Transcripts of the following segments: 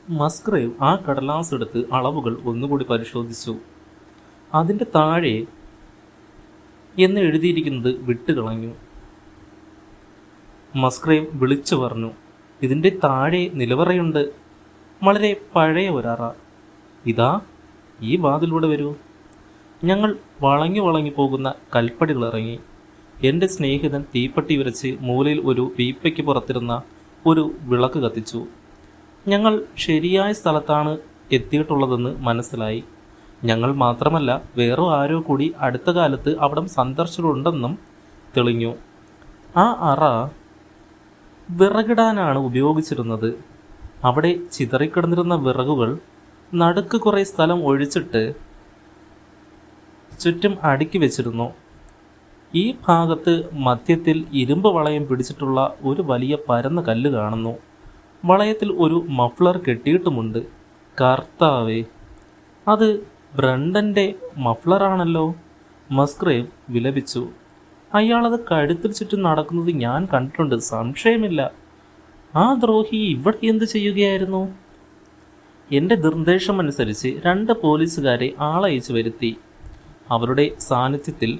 Musgrave ആ കടലാസ് എടുത്ത് അളവുകൾ ഒന്നുകൂടി പരിശോധിച്ചു. അതിൻ്റെ താഴെ എന്ന് എഴുതിയിരിക്കുന്നത് വിട്ടുകളഞ്ഞു. മസ്ഗ്രേവ് വിളിച്ചു പറഞ്ഞു, ഇതിൻ്റെ താഴെ നിലവറയുണ്ട്. വളരെ പഴയ ഒരറ. ഇതാ, ഈ വാതിലൂടെ വരൂ. ഞങ്ങൾ വളഞ്ഞു പോകുന്ന കൽപ്പടികൾ ഇറങ്ങി. എൻ്റെ സ്നേഹിതൻ തീപ്പെട്ടി ഉരച്ച് മൂലയിൽ ഒരു പീപ്പയ്ക്ക് പുറത്തിരുന്ന ഒരു വിളക്ക് കത്തിച്ചു. ഞങ്ങൾ ശരിയായ സ്ഥലത്താണ് എത്തിയിട്ടുള്ളതെന്ന് മനസ്സിലായി. ഞങ്ങൾ മാത്രമല്ല, വേറെ ആരോ കൂടി അടുത്ത കാലത്ത് അവിടം സന്ദർശിച്ചിട്ടുണ്ടെന്നും തെളിഞ്ഞു. ആ അറ വിറകിടാനാണ് ഉപയോഗിച്ചിരുന്നത്. അവിടെ ചിതറിക്കിടന്നിരുന്ന വിറകുകൾ നടുക്ക് കുറേ സ്ഥലം ഒഴിച്ചിട്ട് ചുറ്റും അടുക്കി വെച്ചിരുന്നു. ഈ ഭാഗത്ത് മധ്യത്തിൽ ഇരുമ്പ് വളയം പിടിച്ചിട്ടുള്ള ഒരു വലിയ പരന്ന കല്ല് കാണുന്നു. വളയത്തിൽ ഒരു മഫ്ലർ കെട്ടിയിട്ടുമുണ്ട്. കർത്താവേ, അത് ബ്രണ്ടൻ്റെ മഫ്ലറാണല്ലോ! മസ്ഗ്രേവ് വിലപിച്ചു. അയാളത് കഴുത്തിൽ ചുറ്റും നടക്കുന്നത് ഞാൻ കണ്ടിട്ടുണ്ട്, സംശയമില്ല. ആ ദ്രോഹി ഇവിടെ എന്ത് ചെയ്യുകയായിരുന്നു? എൻ്റെ നിർദ്ദേശമനുസരിച്ച് 2 പോലീസുകാരെ ആളയച്ചു വരുത്തി. അവരുടെ സാന്നിധ്യത്തിൽ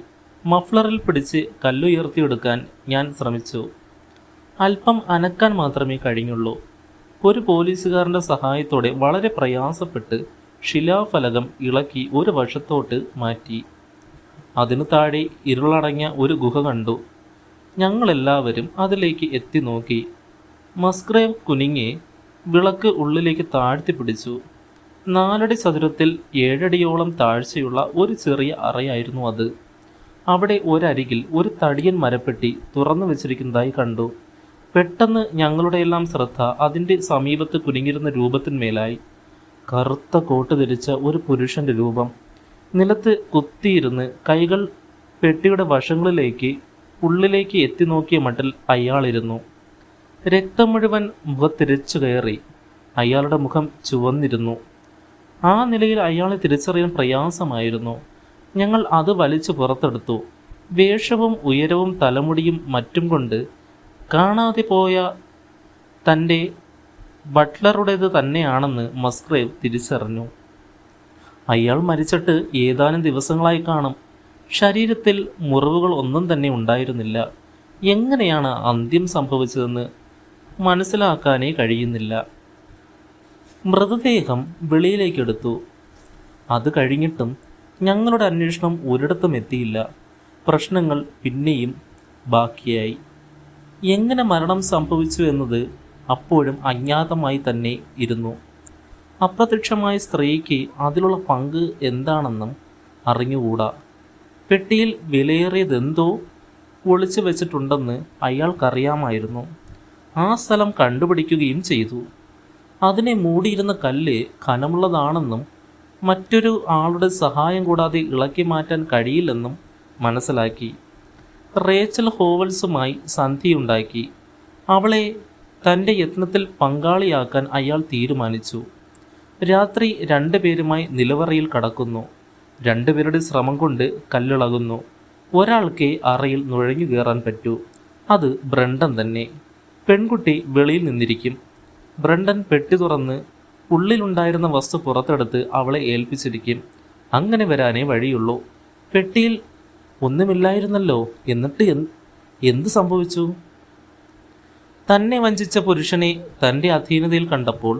മഫ്ലറിൽ പിടിച്ച് കല്ലുയർത്തിയെടുക്കാൻ ഞാൻ ശ്രമിച്ചു. അല്പം അനക്കാൻ മാത്രമേ കഴിഞ്ഞുള്ളൂ. ഒരു പോലീസുകാരൻ്റെ സഹായത്തോടെ വളരെ പ്രയാസപ്പെട്ട് ശിലാഫലകം ഇളക്കി ഒരു വശത്തോട്ട് മാറ്റി. അതിനു താഴെ ഇരുളടങ്ങിയ ഒരു ഗുഹ കണ്ടു. ഞങ്ങളെല്ലാവരും അതിലേക്ക് എത്തി നോക്കി. മസ്ഗ്രേവ് കുനിങ്ങി വിളക്ക് ഉള്ളിലേക്ക് താഴ്ത്തി പിടിച്ചു. 4 അടി ചതുരത്തിൽ 7 അടിയോളം താഴ്ചയുള്ള ഒരു ചെറിയ അറയായിരുന്നു അത്. അവിടെ ഒരരികിൽ ഒരു തടിയൻ മരപ്പെട്ടി തുറന്നു വെച്ചിരിക്കുന്നതായി കണ്ടു. പെട്ടെന്ന് ഞങ്ങളുടെയെല്ലാം ശ്രദ്ധ അതിൻ്റെ സമീപത്ത് കുനിങ്ങിരുന്ന രൂപത്തിന്മേലായി. കറുത്ത കോട്ട് ധരിച്ച ഒരു പുരുഷൻ്റെ രൂപം. നിലത്ത് കുത്തിയിരുന്ന് കൈകൾ പെട്ടിയുടെ വശങ്ങളിലേക്ക് ഉള്ളിലേക്ക് എത്തി നോക്കിയ മട്ടിൽ അയാളിരുന്നു. രക്തം മുഴുവൻ മുഖത്തിരച്ചു കയറി. അയാളുടെ മുഖം ചുവന്നിരുന്നു. ആ നിലയിൽ അയാളെ തിരിച്ചറിയാൻ പ്രയാസമായിരുന്നു. ഞങ്ങൾ അത് വലിച്ചു പുറത്തെടുത്തു. വേഷവും ഉയരവും തലമുടിയും മറ്റും കൊണ്ട് കാണാതെ പോയ തൻ്റെ ബട്ട്ലറുടേത് തന്നെയാണെന്ന് മസ്ഗ്രേവ് തിരിച്ചറിഞ്ഞു. അയാൾ മരിച്ചിട്ട് ഏതാനും ദിവസങ്ങളായി കാണും. ശരീരത്തിൽ മുറിവുകൾ ഒന്നും തന്നെ ഉണ്ടായിരുന്നില്ല. എങ്ങനെയാണ് അന്ത്യം സംഭവിച്ചതെന്ന് മനസ്സിലാക്കാനേ കഴിയുന്നില്ല. മൃതദേഹം വെളിയിലേക്കെടുത്തു. അത് കഴിഞ്ഞിട്ടും ഞങ്ങളുടെ അന്വേഷണം ഒരിടത്തും എത്തിയില്ല. പ്രശ്നങ്ങൾ പിന്നെയും ബാക്കിയായി. എങ്ങനെ മരണം സംഭവിച്ചു എന്നത് അപ്പോഴും അജ്ഞാതമായി തന്നെ ഇരുന്നു. അപ്രത്യക്ഷമായ സ്ത്രീക്ക് അതിലുള്ള പങ്ക് എന്താണെന്നും അറിഞ്ഞുകൂടാ. പെട്ടിയിൽ വിലയേറിയതെന്തോ ഒളിച്ചു വെച്ചിട്ടുണ്ടെന്ന് അയാൾക്കറിയാമായിരുന്നു. ആ സ്ഥലം കണ്ടുപിടിക്കുകയും ചെയ്തു. അതിനെ മൂടിയിരുന്ന കല്ല് കനമുള്ളതാണെന്നും മറ്റൊരു ആളുടെ സഹായം കൂടാതെ ഇളക്കി മാറ്റാൻ കഴിയില്ലെന്നും മനസ്സിലാക്കി. റേച്ചൽ ഹോവൽസുമായി സന്ധിയുണ്ടാക്കി. അവളെ തൻ്റെ യത്നത്തിൽ പങ്കാളിയാക്കാൻ അയാൾ തീരുമാനിച്ചു. രാത്രി 2 പേരുമായി നിലവറയിൽ കടക്കുന്നു. 2 പേരുടെ ശ്രമം കൊണ്ട് കല്ലിളകുന്നു. ഒരാൾക്കേ അറയിൽ നുഴഞ്ഞു കയറാൻ പറ്റൂ. അത് ബ്രണ്ടൻ തന്നെ. പെൺകുട്ടി വെളിയിൽ നിന്നിരിക്കും. ബ്രണ്ടൻ പെട്ടി തുറന്ന് ഉള്ളിലുണ്ടായിരുന്ന വസ്തു പുറത്തെടുത്ത് അവളെ ഏൽപ്പിച്ചിരിക്കും. അങ്ങനെ വരാനേ വഴിയുള്ളൂ. പെട്ടിയിൽ ഒന്നുമില്ലായിരുന്നല്ലോ. എന്നിട്ട് എന്ത് സംഭവിച്ചു? തന്നെ വഞ്ചിച്ച പുരുഷനെ തൻ്റെ അധീനതയിൽ കണ്ടപ്പോൾ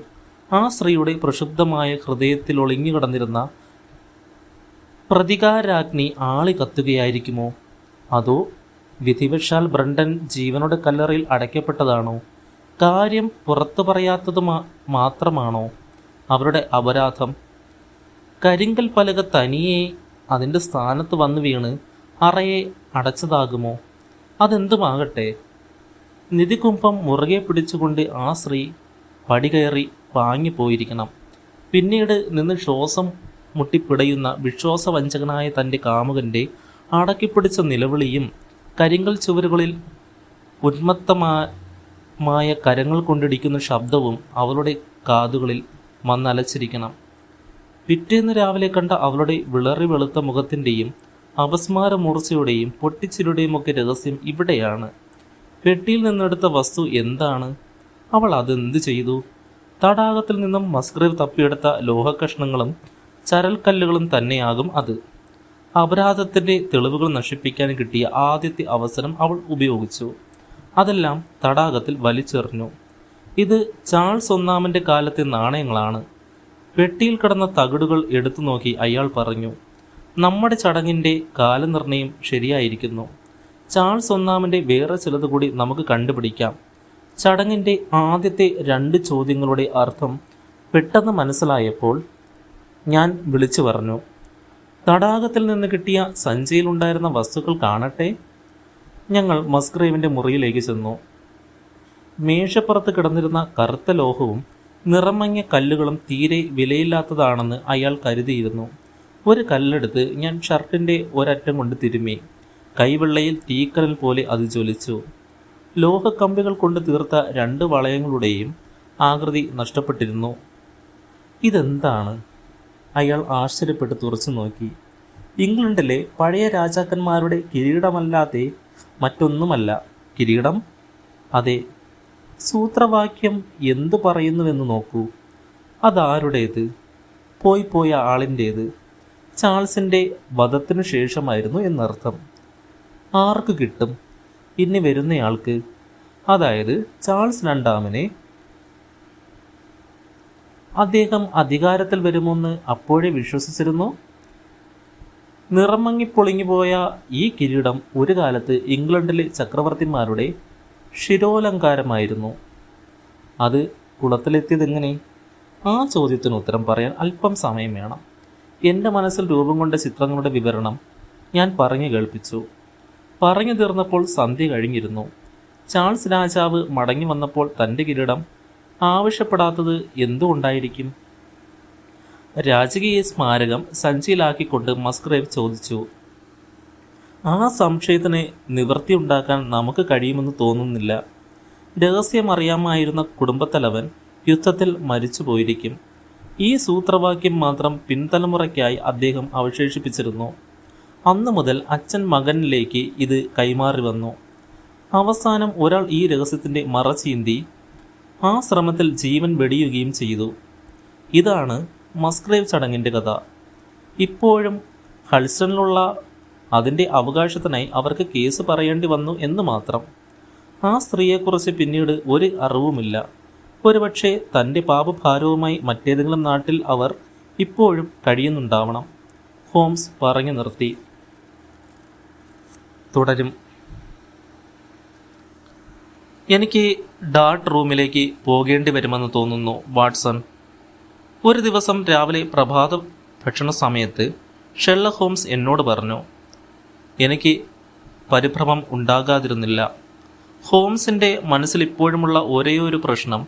ആ സ്ത്രീയുടെ പ്രക്ഷുബ്ധമായ ഹൃദയത്തിൽ ഒളിഞ്ഞു കിടന്നിരുന്ന പ്രതികാരാഗ്നി ആളി കത്തുകയായിരിക്കുമോ? അതോ വിധിവശാൽ ബ്രണ്ടൻ ജീവനോടെ കല്ലറയിൽ അടയ്ക്കപ്പെട്ടതാണോ? കാര്യം പുറത്തു പറയാത്തത് മാത്രമാണോ അവരുടെ അപരാധം? കരിങ്കൽ പലക തനിയെ അതിൻ്റെ സ്ഥാനത്ത് വന്നു വീണ് അറയെ അടച്ചതാകുമോ? അതെന്തുമാകട്ടെ, നിധികുംഭം മുറുകെ പിടിച്ചുകൊണ്ട് ആ സ്ത്രീ പടികയറി പാഞ്ഞു പോയിരിക്കണം. പിന്നീട് നിന്ന് ശ്വാസം മുട്ടിപ്പിടയുന്ന വിശ്വാസവഞ്ചകനായ തൻ്റെ കാമുകൻ്റെ അടക്കിപ്പിടിച്ച നിലവിളിയും കരിങ്കൽ ചുവരുകളിൽ ഉന്മത്തമായ കരങ്ങൾ കൊണ്ടിടിക്കുന്ന ശബ്ദവും അവളുടെ കാതുകളിൽ വന്നലച്ചിരിക്കണം. പിറ്റേന്ന് രാവിലെ കണ്ട അവളുടെ വിളറി വെളുത്ത മുഖത്തിൻ്റെയും അപസ്മാര മൂർച്ചയുടെയും പൊട്ടിച്ചിരുടെയും ഒക്കെ രഹസ്യം ഇവിടെയാണ്. പെട്ടിയിൽ നിന്നെടുത്ത വസ്തു എന്താണ്? അവൾ അതെന്ത് ചെയ്തു? തടാകത്തിൽ നിന്നും മസ്ഗ്രേവ് തപ്പിയെടുത്ത ലോഹക്കഷ്ണങ്ങളും ചരൽക്കല്ലുകളും തന്നെയാകും അത്. അപരാധത്തിൻ്റെ തെളിവുകൾ നശിപ്പിക്കാൻ കിട്ടിയ ആദ്യത്തെ അവസരം അവൾ ഉപയോഗിച്ചു. അതെല്ലാം തടാകത്തിൽ വലിച്ചെറിഞ്ഞു. ഇത് ചാൾസ് ഒന്നാമൻ്റെ കാലത്തെ നാണയങ്ങളാണ്. പെട്ടിയിൽ കിടന്ന തകിടുകൾ എടുത്തു നോക്കി അയാൾ പറഞ്ഞു, നമ്മുടെ ചടങ്ങിൻ്റെ കാലനിർണയം ശരിയായിരിക്കുന്നു. ചാൾസ് ഒന്നാമൻ്റെ വേറെ ചിലത് കൂടി നമുക്ക് കണ്ടുപിടിക്കാം. ചടങ്ങിൻ്റെ ആദ്യത്തെ 2 ചോദ്യങ്ങളുടെ അർത്ഥം പെട്ടെന്ന് മനസ്സിലായപ്പോൾ ഞാൻ വിളിച്ചു പറഞ്ഞു, തടാകത്തിൽ നിന്ന് കിട്ടിയ സഞ്ചിയിലുണ്ടായിരുന്ന വസ്തുക്കൾ കാണട്ടെ. ഞങ്ങൾ മസ്ഗ്രേവിൻ്റെ മുറിയിലേക്ക് ചെന്നു. മേശപ്പുറത്ത് കിടന്നിരുന്ന കറുത്ത ലോഹവും നിറമങ്ങിയ കല്ലുകളും തീരെ വിലയില്ലാത്തതാണെന്ന് അയാൾ കരുതിയിരുന്നു. ഒരു കല്ലെടുത്ത് ഞാൻ ഷർട്ടിൻ്റെ ഒരറ്റം കൊണ്ട് തിരുമ്മി. കൈവെള്ളയിൽ തീക്കനൽ പോലെ അത് ജ്വലിച്ചു. ലോഹക്കമ്പികൾ കൊണ്ട് തീർത്ത 2 വളയങ്ങളുടെയും ആകൃതി നഷ്ടപ്പെട്ടിരുന്നു. ഇതെന്താണ്? അയാൾ ആശ്ചര്യപ്പെട്ട് തുറച്ചു നോക്കി. ഇംഗ്ലണ്ടിലെ പഴയ രാജാക്കന്മാരുടെ കിരീടമല്ലാതെ മറ്റൊന്നുമല്ല. കിരീടം? അതെ. സൂത്രവാക്യം എന്തു പറയുന്നുവെന്ന് നോക്കൂ. അതാരുടേത്? പോയ ആളിൻ്റേത്. ചാൾസിൻ്റെ വധത്തിനു ശേഷമായിരുന്നു എന്നർത്ഥം. ആർക്ക് കിട്ടും? ഇനി വരുന്നയാൾക്ക്, അതായത് ചാൾസ് രണ്ടാമനെ. അദ്ദേഹം അധികാരത്തിൽ വരുമെന്ന് അപ്പോഴേ വിശ്വസിച്ചിരുന്നു. നിറമങ്ങിപ്പൊളിഞ്ഞുപോയ ഈ കിരീടം ഒരു കാലത്ത് ഇംഗ്ലണ്ടിലെ ചക്രവർത്തിമാരുടെ ശിരോലങ്കാരമായിരുന്നു. അത് കുളത്തിലെത്തിയതെങ്ങനെ? ആ ചോദ്യത്തിന് ഉത്തരം പറയാൻ അല്പം സമയം വേണം. എൻ്റെ മനസ്സിൽ രൂപം കൊണ്ട ചിത്രങ്ങളുടെ വിവരണം ഞാൻ പറഞ്ഞു കേൾപ്പിച്ചു. പറഞ്ഞു തീർന്നപ്പോൾ സന്ധ്യ കഴിഞ്ഞിരുന്നു. ചാൾസ് രാജാവ് മടങ്ങി വന്നപ്പോൾ തൻ്റെ കിരീടം ആവശ്യപ്പെടാത്തത് എന്തുകൊണ്ടായിരിക്കും? രാജകീയ സ്മാരകം സഞ്ചിയിലാക്കിക്കൊണ്ട് മസ്ഗ്രേവ് ചോദിച്ചു. ആ സംശയത്തിന് നിവൃത്തിയുണ്ടാക്കാൻ നമുക്ക് കഴിയുമെന്ന് തോന്നുന്നില്ല. രഹസ്യമറിയാമായിരുന്ന കുടുംബത്തലവൻ യുദ്ധത്തിൽ മരിച്ചു പോയിരിക്കും. ഈ സൂത്രവാക്യം മാത്രം പിൻതലമുറയ്ക്കായി അദ്ദേഹം അവശേഷിപ്പിച്ചിരുന്നു. അന്നു മുതൽ അച്ഛൻ മകനിലേക്ക് ഇത് കൈമാറി വന്നു. അവസാനം ഒരാൾ ഈ രഹസ്യത്തിൻ്റെ മറചീന്തി ആ ശ്രമത്തിൽ ജീവൻ വെടിയുകയും ചെയ്തു. ഇതാണ് മസ്ഗ്രേവ് ചടങ്ങിൻ്റെ കഥ. ഇപ്പോഴും ഹൾസ്റ്റണിലുള്ള അതിൻ്റെ അവകാശത്തിനായി അവർക്ക് കേസ് പറയേണ്ടി വന്നു എന്ന് മാത്രം. ആ സ്ത്രീയെക്കുറിച്ച് പിന്നീട് ഒരു അറിവുമില്ല. ഒരുപക്ഷെ തൻ്റെ പാപഭാരവുമായി മറ്റേതെങ്കിലും നാട്ടിൽ അവർ ഇപ്പോഴും കഴിയുന്നുണ്ടാവണം. ഹോംസ് പറഞ്ഞു നിർത്തി. തുടരും. എനിക്ക് ഡാർട്ട് റൂമിലേക്ക് പോകേണ്ടി വരുമെന്ന് തോന്നുന്നു, വാട്സൺ. ഒരു ദിവസം രാവിലെ പ്രഭാത ഭക്ഷണ സമയത്ത് ഷെർലക് ഹോംസ് എന്നോട് പറഞ്ഞു. എനിക്ക് പരിഭ്രമം ഉണ്ടാകാതിരുന്നില്ല. ഹോംസിൻ്റെ മനസ്സിൽ ഇപ്പോഴുമുള്ള ഒരേയൊരു പ്രശ്നം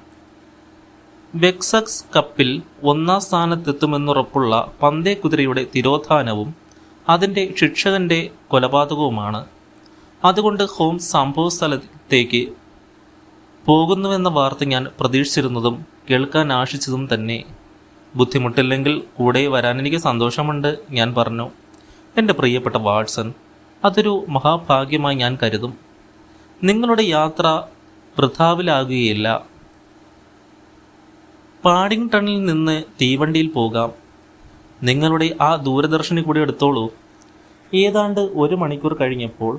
വെക്സക്സ് കപ്പിൽ 1-ാം സ്ഥാനത്തെത്തുമെന്നുറപ്പുള്ള പന്തേ കുതിരയുടെ തിരോധാനവും അതിൻ്റെ ശിക്ഷകൻ്റെ കൊലപാതകവുമാണ്. അതുകൊണ്ട് ഹോംസ് സംഭവസ്ഥലത്തേക്ക് പോകുന്നുവെന്ന വാർത്ത ഞാൻ പ്രതീക്ഷിച്ചിരുന്നതും കേൾക്കാൻ ആശിച്ചതും തന്നെ. ബുദ്ധിമുട്ടില്ലെങ്കിൽ കൂടെ വരാൻ എനിക്ക് സന്തോഷമുണ്ട്, ഞാൻ പറഞ്ഞു. എൻ്റെ പ്രിയപ്പെട്ട വാട്സൺ, അതൊരു മഹാഭാഗ്യമായി ഞാൻ കരുതും. നിങ്ങളുടെ യാത്ര വൃഥാവിലാകുകയില്ല. പാഡിങ്ടണിൽ നിന്ന് തീവണ്ടിയിൽ പോകാം. നിങ്ങളുടെ ആ ദൂരദർശിനി കൂടി എടുത്തോളൂ. ഏതാണ്ട് 1 മണിക്കൂർ കഴിഞ്ഞപ്പോൾ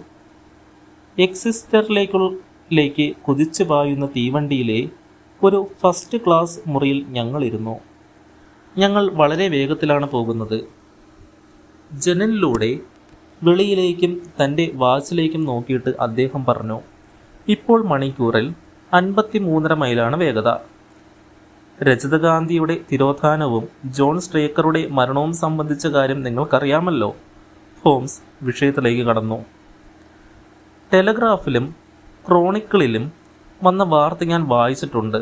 എക്സിസ്റ്ററിലേക്ക് കുതിച്ചു പായുന്ന തീവണ്ടിയിലെ ഒരു ഫസ്റ്റ് ക്ലാസ് മുറിയിൽ ഞങ്ങളിരുന്നു. ഞങ്ങൾ വളരെ വേഗത്തിലാണ് പോകുന്നത്. ജനലിലൂടെ വെളിയിലേക്കും തൻ്റെ വാച്ചിലേക്കും നോക്കിയിട്ട് അദ്ദേഹം പറഞ്ഞു, ഇപ്പോൾ മണിക്കൂറിൽ 53.5 മൈലാണ് വേഗത. രജതഗാന്ധിയുടെ തിരോധാനവും ജോൺ സ്ട്രേക്കറുടെ മരണവും സംബന്ധിച്ച കാര്യം നിങ്ങൾക്കറിയാമല്ലോ. ഹോംസ് വിഷയത്തിലേക്ക് കടന്നു. ടെലഗ്രാഫിലും ക്രോണിക്കിളിലും വന്ന വാർത്ത ഞാൻ വായിച്ചിട്ടുണ്ട്.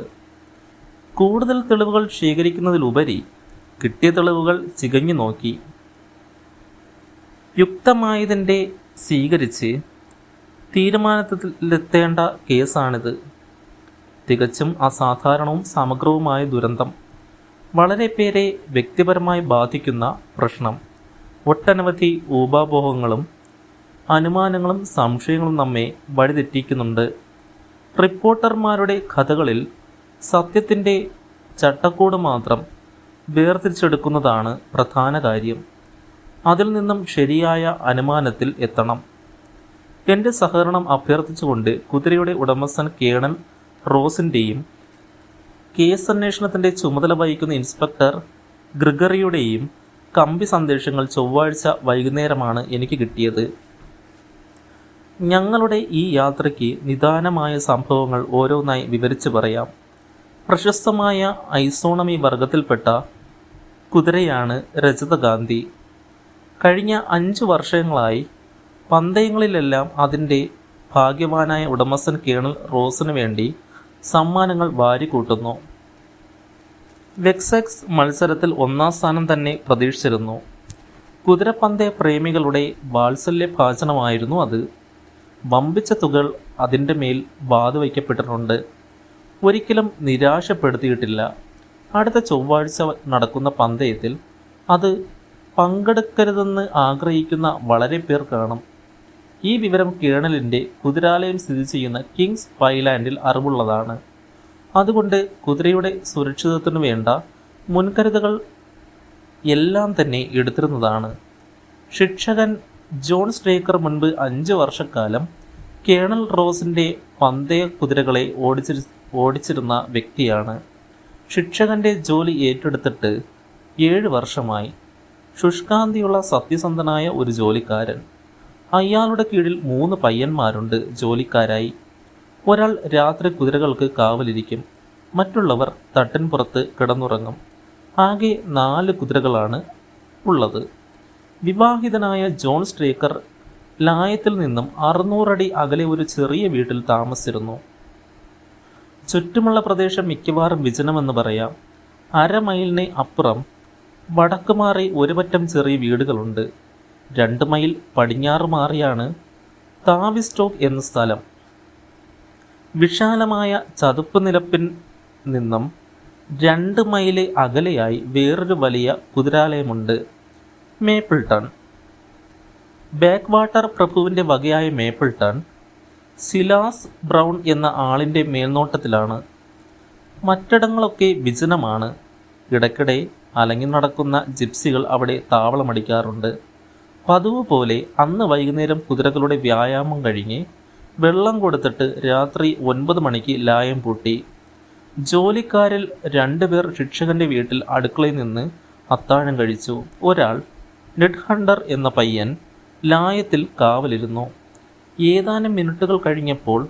കൂടുതൽ തെളിവുകൾ ശേഖരിക്കുന്നതിലുപരി കിട്ടിയ തെളിവുകൾ ചികഞ്ഞു നോക്കി. യുക്തമായതിൻ്റെ സ്വീകരിച്ച് തീരുമാനത്തിലെത്തേണ്ട കേസാണിത്. തികച്ചും അസാധാരണവും സമഗ്രവുമായ ദുരന്തം. വളരെ പേരെ വ്യക്തിപരമായി ബാധിക്കുന്ന പ്രശ്നം. ഒട്ടനവധി ഊഹാപോഹങ്ങളും അനുമാനങ്ങളും സംശയങ്ങളും നമ്മെ വഴിതെറ്റിക്കുന്നുണ്ട്. റിപ്പോർട്ടർമാരുടെ കഥകളിൽ സത്യത്തിൻ്റെ ചട്ടക്കൂട് മാത്രം വേർതിരിച്ചെടുക്കുന്നതാണ് പ്രധാന കാര്യം. അതിൽ നിന്നും ശരിയായ അനുമാനത്തിൽ എത്തണം. എൻ്റെ സഹകരണം അഭ്യർത്ഥിച്ചുകൊണ്ട് കുതിരയുടെ ഉടമസ്ഥൻ കേണൽ റോസിൻ്റെയും കേസന്വേഷണത്തിൻ്റെ ചുമതല വഹിക്കുന്ന ഇൻസ്പെക്ടർ ഗ്രിഗറിയുടെയും കമ്പി സന്ദേശങ്ങൾ ചൊവ്വാഴ്ച വൈകുന്നേരമാണ് എനിക്ക് കിട്ടിയത്. ഞങ്ങളുടെ ഈ യാത്രയ്ക്ക് നിദാനമായ സംഭവങ്ങൾ ഓരോന്നായി വിവരിച്ചു പറയാം. പ്രശസ്തമായ ഐസോണമി വർഗത്തിൽപ്പെട്ട കുതിരയാണ് രജതഗാന്ധി. കഴിഞ്ഞ 5 വർഷങ്ങളായി പന്തയങ്ങളിലെല്ലാം അതിൻ്റെ ഭാഗ്യവാനായ ഉടമസ്ഥൻ കേണൽ റോസിനു വേണ്ടി സമ്മാനങ്ങൾ വാരിക്കൂട്ടുന്നു. വെക്സെക്സ് മത്സരത്തിൽ 1ാം സ്ഥാനം തന്നെ പ്രതീക്ഷിച്ചിരുന്നു. കുതിരപ്പന്തയ പ്രേമികളുടെ വാത്സല്യഭാചനമായിരുന്നു അത്. വമ്പിച്ച തുകകൾ അതിൻ്റെ മേൽ വാതുവയ്ക്കപ്പെട്ടിട്ടുണ്ട്. ഒരിക്കലും നിരാശപ്പെടുത്തിയിട്ടില്ല. അടുത്ത ചൊവ്വാഴ്ച നടക്കുന്ന പന്തയത്തിൽ അത് പങ്കെടുക്കരുതെന്ന് ആഗ്രഹിക്കുന്ന വളരെ പേർ കാണും. ഈ വിവരം കേണലിൻ്റെ കുതിരാലയം സ്ഥിതി ചെയ്യുന്ന കിങ്സ് പൈലാൻഡിൽ അറിവുള്ളതാണ്. അതുകൊണ്ട് കുതിരയുടെ സുരക്ഷിതത്വത്തിനു വേണ്ട മുൻകരുതലുകൾ എല്ലാം തന്നെ എടുത്തിരുന്നതാണ്. ശിക്ഷകൻ ജോൺ സ്റ്റേക്കർ മുൻപ് 5 വർഷക്കാലം കേണൽ റോസിൻ്റെ പന്തയ കുതിരകളെ ഓടിച്ചിരുന്ന വ്യക്തിയാണ്. ശിക്ഷകൻ്റെ ജോലി ഏറ്റെടുത്തിട്ട് 7 വർഷമായി. ശുഷ്കാന്തിയുള്ള സത്യസന്ധനായ ഒരു ജോലിക്കാരൻ. അയാളുടെ കീഴിൽ 3 പയ്യന്മാരുണ്ട് ജോലിക്കാരായി. ഒരാൾ രാത്രി കുതിരകൾക്ക് കാവലിരിക്കും. മറ്റുള്ളവർ തട്ടിൻപുറത്ത് കിടന്നുറങ്ങും. ആകെ 4 കുതിരകളാണ് ഉള്ളത്. വിവാഹിതനായ ജോൺ സ്റ്റേക്കർ ലായത്തിൽ നിന്നും 600 അടി അകലെ ഒരു ചെറിയ വീട്ടിൽ താമസിച്ചിരുന്നു. ചുറ്റുമുള്ള പ്രദേശം മിക്കവാറും വിജനമെന്ന് പറയാം. 1/2 മൈലിന് അപ്പുറം വടക്ക് മാറി ഒരു പറ്റം ചെറിയ വീടുകളുണ്ട്. 2 മൈൽ പടിഞ്ഞാറ് മാറിയാണ് താവിസ്റ്റോക്ക് എന്ന സ്ഥലം. വിശാലമായ ചതുപ്പ് നിലപ്പിൽ നിന്നും 2 മൈല് അകലെയായി വേറൊരു വലിയ കുതിരാലയമുണ്ട്, മേപ്പിൾട്ടൺ. ബാക്ക് വാട്ടർ പ്രഭുവിൻ്റെ വകയായ മേപ്പിൾട്ടൺ സിലാസ് ബ്രൗൺ എന്ന ആളിൻ്റെ മേൽനോട്ടത്തിലാണ്. മറ്റിടങ്ങളൊക്കെ വിജനമാണ്. ഇടയ്ക്കിടെ അലങ്ങി നടക്കുന്ന ജിപ്സികൾ അവിടെ താവളമടിക്കാറുണ്ട്. പതിവ് പോലെ അന്ന് വൈകുന്നേരം കുതിരകളുടെ വ്യായാമം കഴിഞ്ഞ് വെള്ളം കൊടുത്തിട്ട് രാത്രി 9 മണിക്ക് ലായം പൂട്ടി. ജോലിക്കാരിൽ 2 പേർ ശിക്ഷകൻ്റെ വീട്ടിൽ അടുക്കളയിൽ നിന്ന് അത്താഴം കഴിച്ചു. ഒരാൾ, നെഡ് ഹണ്ടർ എന്ന പയ്യൻ, ലായത്തിൽ കാവലിരുന്നു. ഏതാനും മിനിറ്റുകൾ കഴിഞ്ഞപ്പോൾ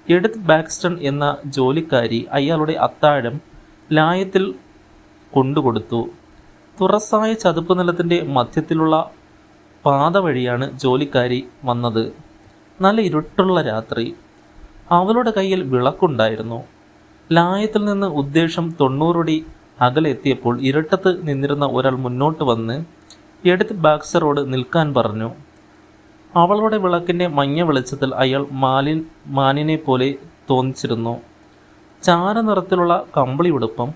എഡിത്ത് ബാക്സ്റ്റൺ എന്ന ജോലിക്കാരി അയാളുടെ അത്താഴം ലായത്തിൽ കൊണ്ടുകൊടുത്തു. തുറസായ ചതുപ്പ് നിലത്തിൻ്റെ മധ്യത്തിലുള്ള പാത വഴിയാണ് ജോലിക്കാരി വന്നത്. നല്ല ഇരുട്ടുള്ള രാത്രി. അവളുടെ കയ്യിൽ വിളക്കുണ്ടായിരുന്നു. ലായത്തിൽ നിന്ന് ഉദ്ദേശം 90 അടി അകലെ എത്തിയപ്പോൾ ഇരുട്ടത്ത് നിന്നിരുന്ന ഒരാൾ മുന്നോട്ട് വന്ന് എഡിത്ത് ബാക്സ്റ്ററോട് നിൽക്കാൻ പറഞ്ഞു. അവളുടെ വിളക്കിൻ്റെ മഞ്ഞ വെളിച്ചത്തിൽ അയാൾ മാനിനെ പോലെ തോന്നിച്ചിരുന്നു. ചാരനിറത്തിലുള്ള കമ്പിളി ഉടുപ്പും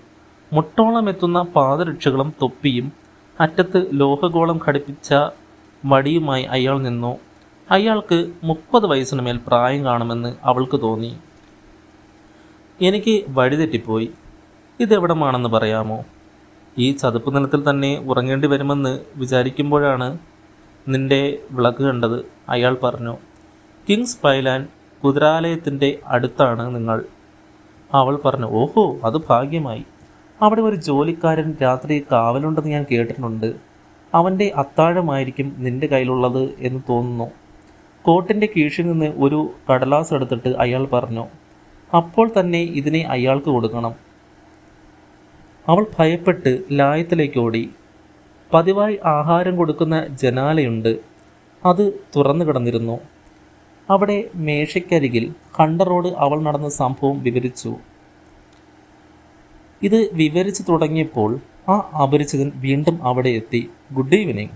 മുട്ടോളം എത്തുന്ന പാദരക്ഷകളും തൊപ്പിയും അറ്റത്ത് ലോഹഗോളം ഘടിപ്പിച്ച വടിയുമായി അയാൾ നിന്നു. അയാൾക്ക് 30 വയസ്സിന് മേൽ പ്രായം കാണുമെന്ന് അവൾക്ക് തോന്നി. എനിക്ക് വഴിതെറ്റിപ്പോയി. ഇതെവിടമാണെന്ന് പറയാമോ? ഈ ചതുപ്പ് നിലത്തിൽ തന്നെ ഉറങ്ങേണ്ടി വരുമെന്ന് വിചാരിക്കുമ്പോഴാണ് നിന്റെ വിളക്ക് കണ്ടത്, അയാൾ പറഞ്ഞു. കിങ്സ് പൈലാൻഡ് കുതിരാലയത്തിൻ്റെ അടുത്താണ് നിങ്ങൾ. അവൾ പറഞ്ഞു. ഓഹോ, അത് ഭാഗ്യമായി. അവിടെ ഒരു ജോലിക്കാരൻ രാത്രി കാവലുണ്ടെന്ന് ഞാൻ കേട്ടിട്ടുണ്ട്. അവൻ്റെ അത്താഴമായിരിക്കും നിന്റെ കയ്യിലുള്ളത് എന്ന് തോന്നുന്നു. കോട്ടിൻ്റെ കീഴിൽ നിന്ന് ഒരു കടലാസ് എടുത്തിട്ട് അയാൾ പറഞ്ഞു. അപ്പോൾ തന്നെ ഇതിനെ അയാൾക്ക് കൊടുക്കണം. അവൾ ഭയപ്പെട്ട് ലായത്തിലേക്ക് ഓടി. പതിവായി ആഹാരം കൊടുക്കുന്ന ജനാലയുണ്ട്. അത് തുറന്നു കിടന്നിരുന്നു. അവിടെ മേശയ്ക്കരികിൽ ഹണ്ടറോട് അവൾ നടന്ന സംഭവം വിവരിച്ചു. ഇത് വിവരിച്ചു തുടങ്ങിയപ്പോൾ ആ അപരിചിതൻ വീണ്ടും അവിടെ എത്തി. Good evening.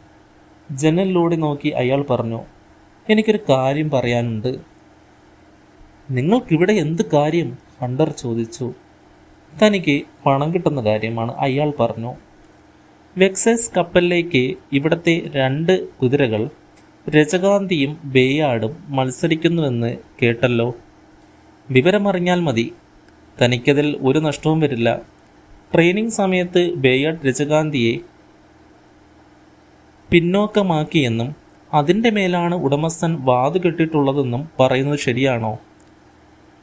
ജനലിലൂടെ നോക്കി അയാൾ പറഞ്ഞു. എനിക്കൊരു കാര്യം പറയാനുണ്ട്. നിങ്ങൾക്കിവിടെ എന്ത് കാര്യം? ഹണ്ടർ ചോദിച്ചു. തനിക്ക് പണം കിട്ടുന്ന കാര്യമാണ്, അയാൾ പറഞ്ഞു. വെക്സസ് കപ്പലിലേക്ക് ഇവിടത്തെ 2 കുതിരകൾ രജകാന്തിയും ബേയാടും മത്സരിക്കുന്നുവെന്ന് കേട്ടല്ലോ. വിവരമറിഞ്ഞാൽ മതി. തനിക്കതിൽ ഒരു നഷ്ടവും വരില്ല. ട്രെയിനിങ് സമയത്ത് ബേയാർഡ് രജകാന്തിയെ പിന്നോക്കമാക്കിയെന്നും അതിൻ്റെ മേലാണ് ഉടമസ്ഥൻ വാതു കെട്ടിയിട്ടുള്ളതെന്നും പറയുന്നത് ശരിയാണോ?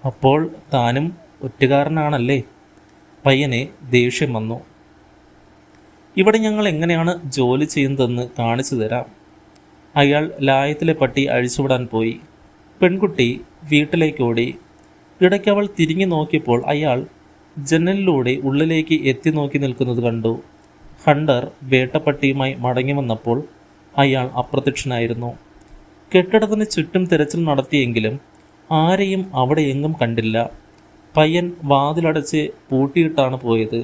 അപ്പോൾ താനും ഒറ്റുകാരനാണല്ലേ? പയ്യനെ ദേഷ്യം വന്നു. ഇവിടെ ഞങ്ങൾ എങ്ങനെയാണ് ജോലി ചെയ്യുന്നതെന്ന് കാണിച്ചു തരാം. അയാൾ ലായത്തിലെ പട്ടി അഴിച്ചുവിടാൻ പോയി. പെൺകുട്ടി വീട്ടിലേക്കോടി. ഇടയ്ക്ക് അവൾ തിരിഞ്ഞു നോക്കിയപ്പോൾ അയാൾ ജനലിലൂടെ ഉള്ളിലേക്ക് എത്തി നോക്കി നിൽക്കുന്നത് കണ്ടു. ഹണ്ടർ വേട്ടപ്പട്ടിയുമായി മടങ്ങി വന്നപ്പോൾ അയാൾ അപ്രത്യക്ഷനായിരുന്നു. കെട്ടിടത്തിന് ചുറ്റും തിരച്ചിൽ നടത്തിയെങ്കിലും ആരെയും അവിടെ എങ്ങും കണ്ടില്ല. പയ്യൻ വാതിലടച്ച് പൂട്ടിയിട്ടാണ് പോയത്.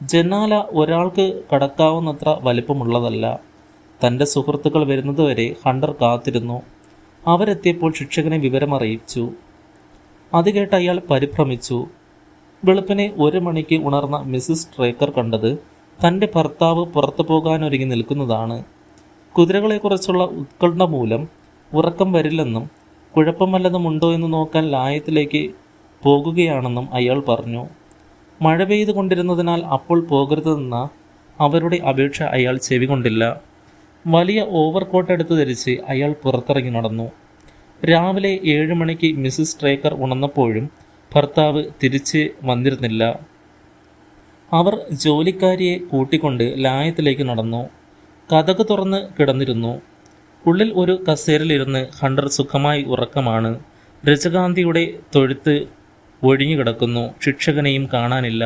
ജനാല ഒരാൾക്ക് കടക്കാവുന്നത്ര വലിപ്പമുള്ളതല്ല. തൻ്റെ സുഹൃത്തുക്കൾ വരുന്നതുവരെ ഹണ്ടർ കാത്തിരുന്നു. അവരെത്തിയപ്പോൾ ശിക്ഷകനെ വിവരമറിയിച്ചു. അത് കേട്ട് അയാൾ പരിഭ്രമിച്ചു. വെളുപ്പിനെ 1 മണിക്ക് ഉണർന്ന മിസ്സിസ് ട്രേക്കർ കണ്ടത് തൻ്റെ ഭർത്താവ് പുറത്തു പോകാനൊരുങ്ങി നിൽക്കുന്നതാണ്. കുതിരകളെക്കുറിച്ചുള്ള ഉത്കണ്ഠ മൂലം ഉറക്കം വരില്ലെന്നും കുഴപ്പം വല്ലതുമുണ്ടോ എന്ന് നോക്കാൻ ലായത്തിലേക്ക് പോകുകയാണെന്നും അയാൾ പറഞ്ഞു. മഴ പെയ്തു കൊണ്ടിരുന്നതിനാൽ അപ്പോൾ പോകരുതെന്ന അവരുടെ അപേക്ഷ അയാൾ ചെവികൊണ്ടില്ല. വലിയ ഓവർകോട്ട് എടുത്ത് ധരിച്ച് അയാൾ പുറത്തിറങ്ങി നടന്നു. രാവിലെ 7 മണിക്ക് മിസ്സിസ് ട്രേക്കർ ഉണർന്നപ്പോഴും ഭർത്താവ് തിരിച്ച് വന്നിരുന്നില്ല. അവർ ജോലിക്കാരിയെ കൂട്ടിക്കൊണ്ട് ലായത്തിലേക്ക് നടന്നു. കതക് തുറന്ന് കിടന്നിരുന്നു. ഉള്ളിൽ ഒരു കസേരയിലിരുന്ന് ഹണ്ടർ സുഖമായി ഉറക്കമാണ്. രജകാന്തിയുടെ തൊഴുത്ത് ഒഴിഞ്ഞു കിടക്കുന്നു. ശിക്ഷകനെയും കാണാനില്ല.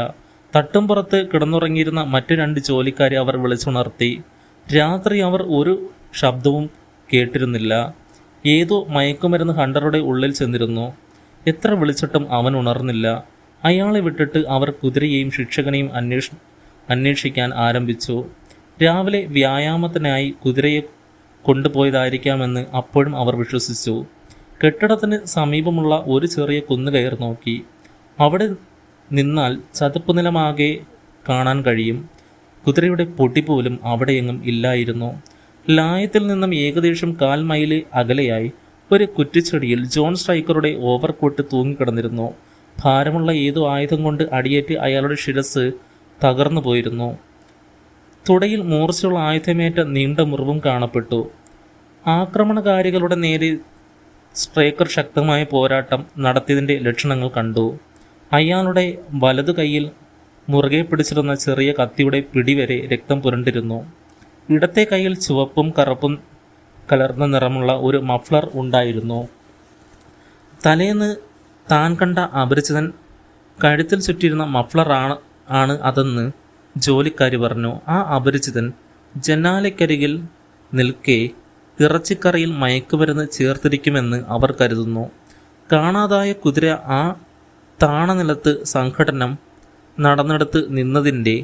തട്ടുംപുറത്ത് കിടന്നുറങ്ങിയിരുന്ന മറ്റു 2 ജോലിക്കാരെ അവർ വിളിച്ചുണർത്തി. രാത്രി അവർ ഒരു ശബ്ദവും കേട്ടിരുന്നില്ല. ഏതോ മയക്കുമരുന്ന് ഹണ്ടറുടെ ഉള്ളിൽ ചെന്നിരുന്നു. എത്ര വിളിച്ചിട്ടും അവൻ ഉണർന്നില്ല. അയാളെ വിട്ടിട്ട് അവർ കുതിരയെയും ശിക്ഷകനെയും അന്വേഷിക്കാൻ ആരംഭിച്ചു. രാവിലെ വ്യായാമത്തിനായി കുതിരയെ കൊണ്ടുപോയതായിരിക്കാമെന്ന് അപ്പോഴും അവർ വിശ്വസിച്ചു. കെട്ടിടത്തിന് സമീപമുള്ള ഒരു ചെറിയ കുന്ന് കയറി നോക്കി. അവിടെ നിന്നാൽ ചതുപ്പ് നിലമാകെ കാണാൻ കഴിയും. കുതിരയുടെ പൊടി പോലും അവിടെയെങ്ങും ഇല്ലായിരുന്നു. ലായത്തിൽ നിന്നും ഏകദേശം 1/4 മൈല് അകലെയായി ഒരു കുറ്റിച്ചെടിയിൽ ജോൺ സ്ട്രൈക്കറുടെ ഓവർകോട്ട് തൂങ്ങിക്കിടന്നിരുന്നു. ഭാരമുള്ള ഏതോ ആയുധം കൊണ്ട് അടിയേറ്റ് അയാളുടെ ശിരസ് തകർന്നു പോയിരുന്നു. തുടയിൽ മൂർച്ചയുള്ള ആയുധമേറ്റ നീണ്ട മുറിവും കാണപ്പെട്ടു. ആക്രമണകാരികളുടെ നേരെ സ്ട്രൈക്കർ ശക്തമായ പോരാട്ടം നടത്തിയതിൻ്റെ ലക്ഷണങ്ങൾ കണ്ടു. അയാളുടെ വലതു കൈയിൽ മുറുകെ പിടിച്ചിരുന്ന ചെറിയ കത്തിയുടെ പിടിവരെ രക്തം പുരണ്ടിരുന്നു. ഇടത്തെ കൈയിൽ ചുവപ്പും കറുപ്പും കലർന്ന നിറമുള്ള ഒരു മഫ്ലർ ഉണ്ടായിരുന്നു. തലേന്ന് താൻ കണ്ട അപരിചിതൻ കഴുത്തിൽ ചുറ്റിയിരുന്ന മഫ്ലർ ആണ് അതെന്ന് ജോലിക്കാരി പറഞ്ഞു. ആ അപരിചിതൻ ജനാലയ്ക്കരികിൽ നിൽക്കെ ഇറച്ചിക്കറിയിൽ മയക്കുമരുന്ന് ചേർത്തിരിക്കുമെന്ന് അവർ കരുതുന്നു. കാണാതായ കുതിര ആ താണനിലത്ത് സംഘടനം നടന്നെടുത്ത് നിന്നതിൻ്റെ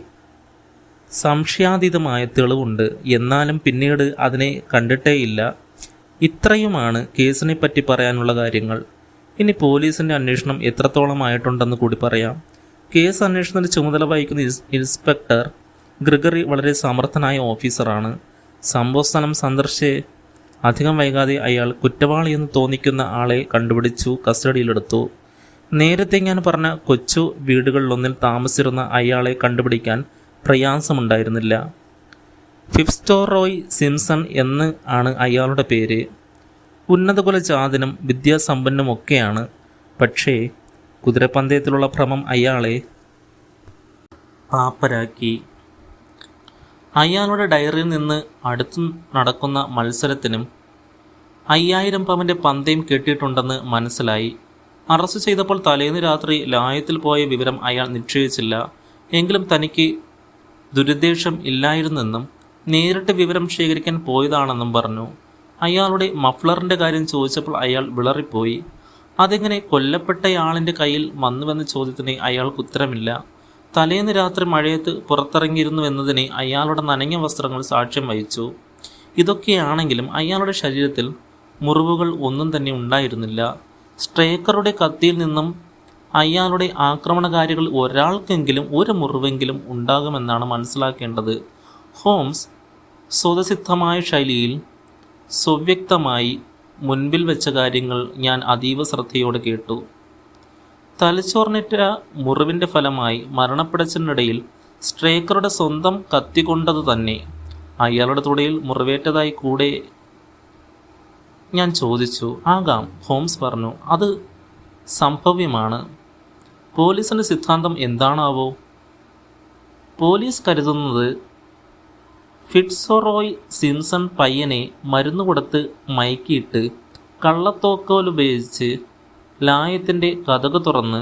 സംശയാതീതമായ തെളിവുണ്ട്. എന്നാലും പിന്നീട് അതിനെ കണ്ടിട്ടേയില്ല. ഇത്രയുമാണ് കേസിനെ പറ്റി പറയാനുള്ള കാര്യങ്ങൾ. ഇനി പോലീസിൻ്റെ അന്വേഷണം എത്രത്തോളമായിട്ടുണ്ടെന്ന് കൂടി പറയാം. കേസ് അന്വേഷണത്തിന് ചുമതല വഹിക്കുന്ന ഇൻസ്പെക്ടർ ഗ്രിഗറി വളരെ സമർത്ഥനായ ഓഫീസറാണ്. സംഭവസ്ഥലം സന്ദർശിച്ച് അധികം വൈകാതെ അയാൾ കുറ്റവാളിയെന്ന് തോന്നിക്കുന്ന ആളെ കണ്ടുപിടിച്ചു കസ്റ്റഡിയിലെടുത്തു. നേരത്തെ ഞാൻ പറഞ്ഞ കൊച്ചു വീടുകളിലൊന്നിൽ താമസിച്ചിരുന്ന അയാളെ കണ്ടുപിടിക്കാൻ പ്രയാസമുണ്ടായിരുന്നില്ല. ഫിറ്റ്സ്റോയ് സിംസൺ എന്ന് ആണ് അയാളുടെ പേര്. ഉന്നതകുല ജാതനും വിദ്യാസമ്പന്നുമൊക്കെയാണ്. പക്ഷേ കുതിരപ്പന്തയത്തിലുള്ള ഭ്രമം അയാളെ പാപ്പരാക്കി. അയാളുടെ ഡയറിയിൽ നിന്ന് അടുത്തു നടക്കുന്ന മത്സരത്തിനും 5000 പവൻ്റെ പന്തയം കെട്ടിയിട്ടുണ്ടെന്ന് മനസ്സിലായി. അറസ്റ്റ് ചെയ്തപ്പോൾ തലേന്ന് രാത്രി ലായത്തിൽ പോയ വിവരം അയാൾ നിശ്ചയിച്ചില്ല. എങ്കിലും തനിക്ക് ദുരുദ്ദേശം ഇല്ലായിരുന്നെന്നും നേരിട്ട് വിവരം ശേഖരിക്കാൻ പോയതാണെന്നും പറഞ്ഞു. അയാളുടെ മഫ്ലറിൻ്റെ കാര്യം ചോദിച്ചപ്പോൾ അയാൾ വിളറിപ്പോയി. അതെങ്ങനെ കൊല്ലപ്പെട്ടയാളിൻ്റെ കയ്യിൽ വന്നുവെന്ന ചോദ്യത്തിന് അയാൾക്ക് ഉത്തരമില്ല. തലേന്ന് രാത്രി മഴയത്ത് പുറത്തിറങ്ങിയിരുന്നുവെന്നതിന് അയാളുടെ നനഞ്ഞ വസ്ത്രങ്ങൾ സാക്ഷ്യം വഹിച്ചു. ഇതൊക്കെയാണെങ്കിലും അയാളുടെ ശരീരത്തിൽ മുറിവുകൾ ഒന്നും തന്നെ ഉണ്ടായിരുന്നില്ല. സ്ട്രൈക്കറുടെ കത്തിയിൽ നിന്നും അയാളുടെ ആക്രമണകാരികൾ ഒരാൾക്കെങ്കിലും ഒരു മുറിവെങ്കിലും ഉണ്ടാകുമെന്നാണ് മനസ്സിലാക്കേണ്ടത്. ഹോംസ് സ്വതസിദ്ധമായ ശൈലിയിൽ സുവ്യക്തമായി മുൻപിൽ വെച്ച കാര്യങ്ങൾ ഞാൻ അതീവ ശ്രദ്ധയോടെ കേട്ടു. തലച്ചോറിനേറ്റ മുറിവിൻ്റെ ഫലമായി മരണപ്പെടച്ചിനിടയിൽ സ്ട്രേക്കറുടെ സ്വന്തം കത്തി കൊണ്ടത് തന്നെ. അയാളുടെ തുടയിൽ മുറിവേറ്റതായി കൂടെ ഞാൻ ചോദിച്ചു. ആകാം, ഹോംസ് പറഞ്ഞു. അത് സംഭവ്യമാണ്. പോലീസിൻ്റെ സിദ്ധാന്തം എന്താണാവോ? പോലീസ് കരുതുന്നത് ഫിറ്റ്സ്റോയ് സിംസൺ പയ്യനെ മരുന്ന് കൊടുത്ത് മയക്കിയിട്ട് കള്ളത്തോക്കോലുപയോഗിച്ച് ലായത്തിൻ്റെ കതക് തുറന്ന്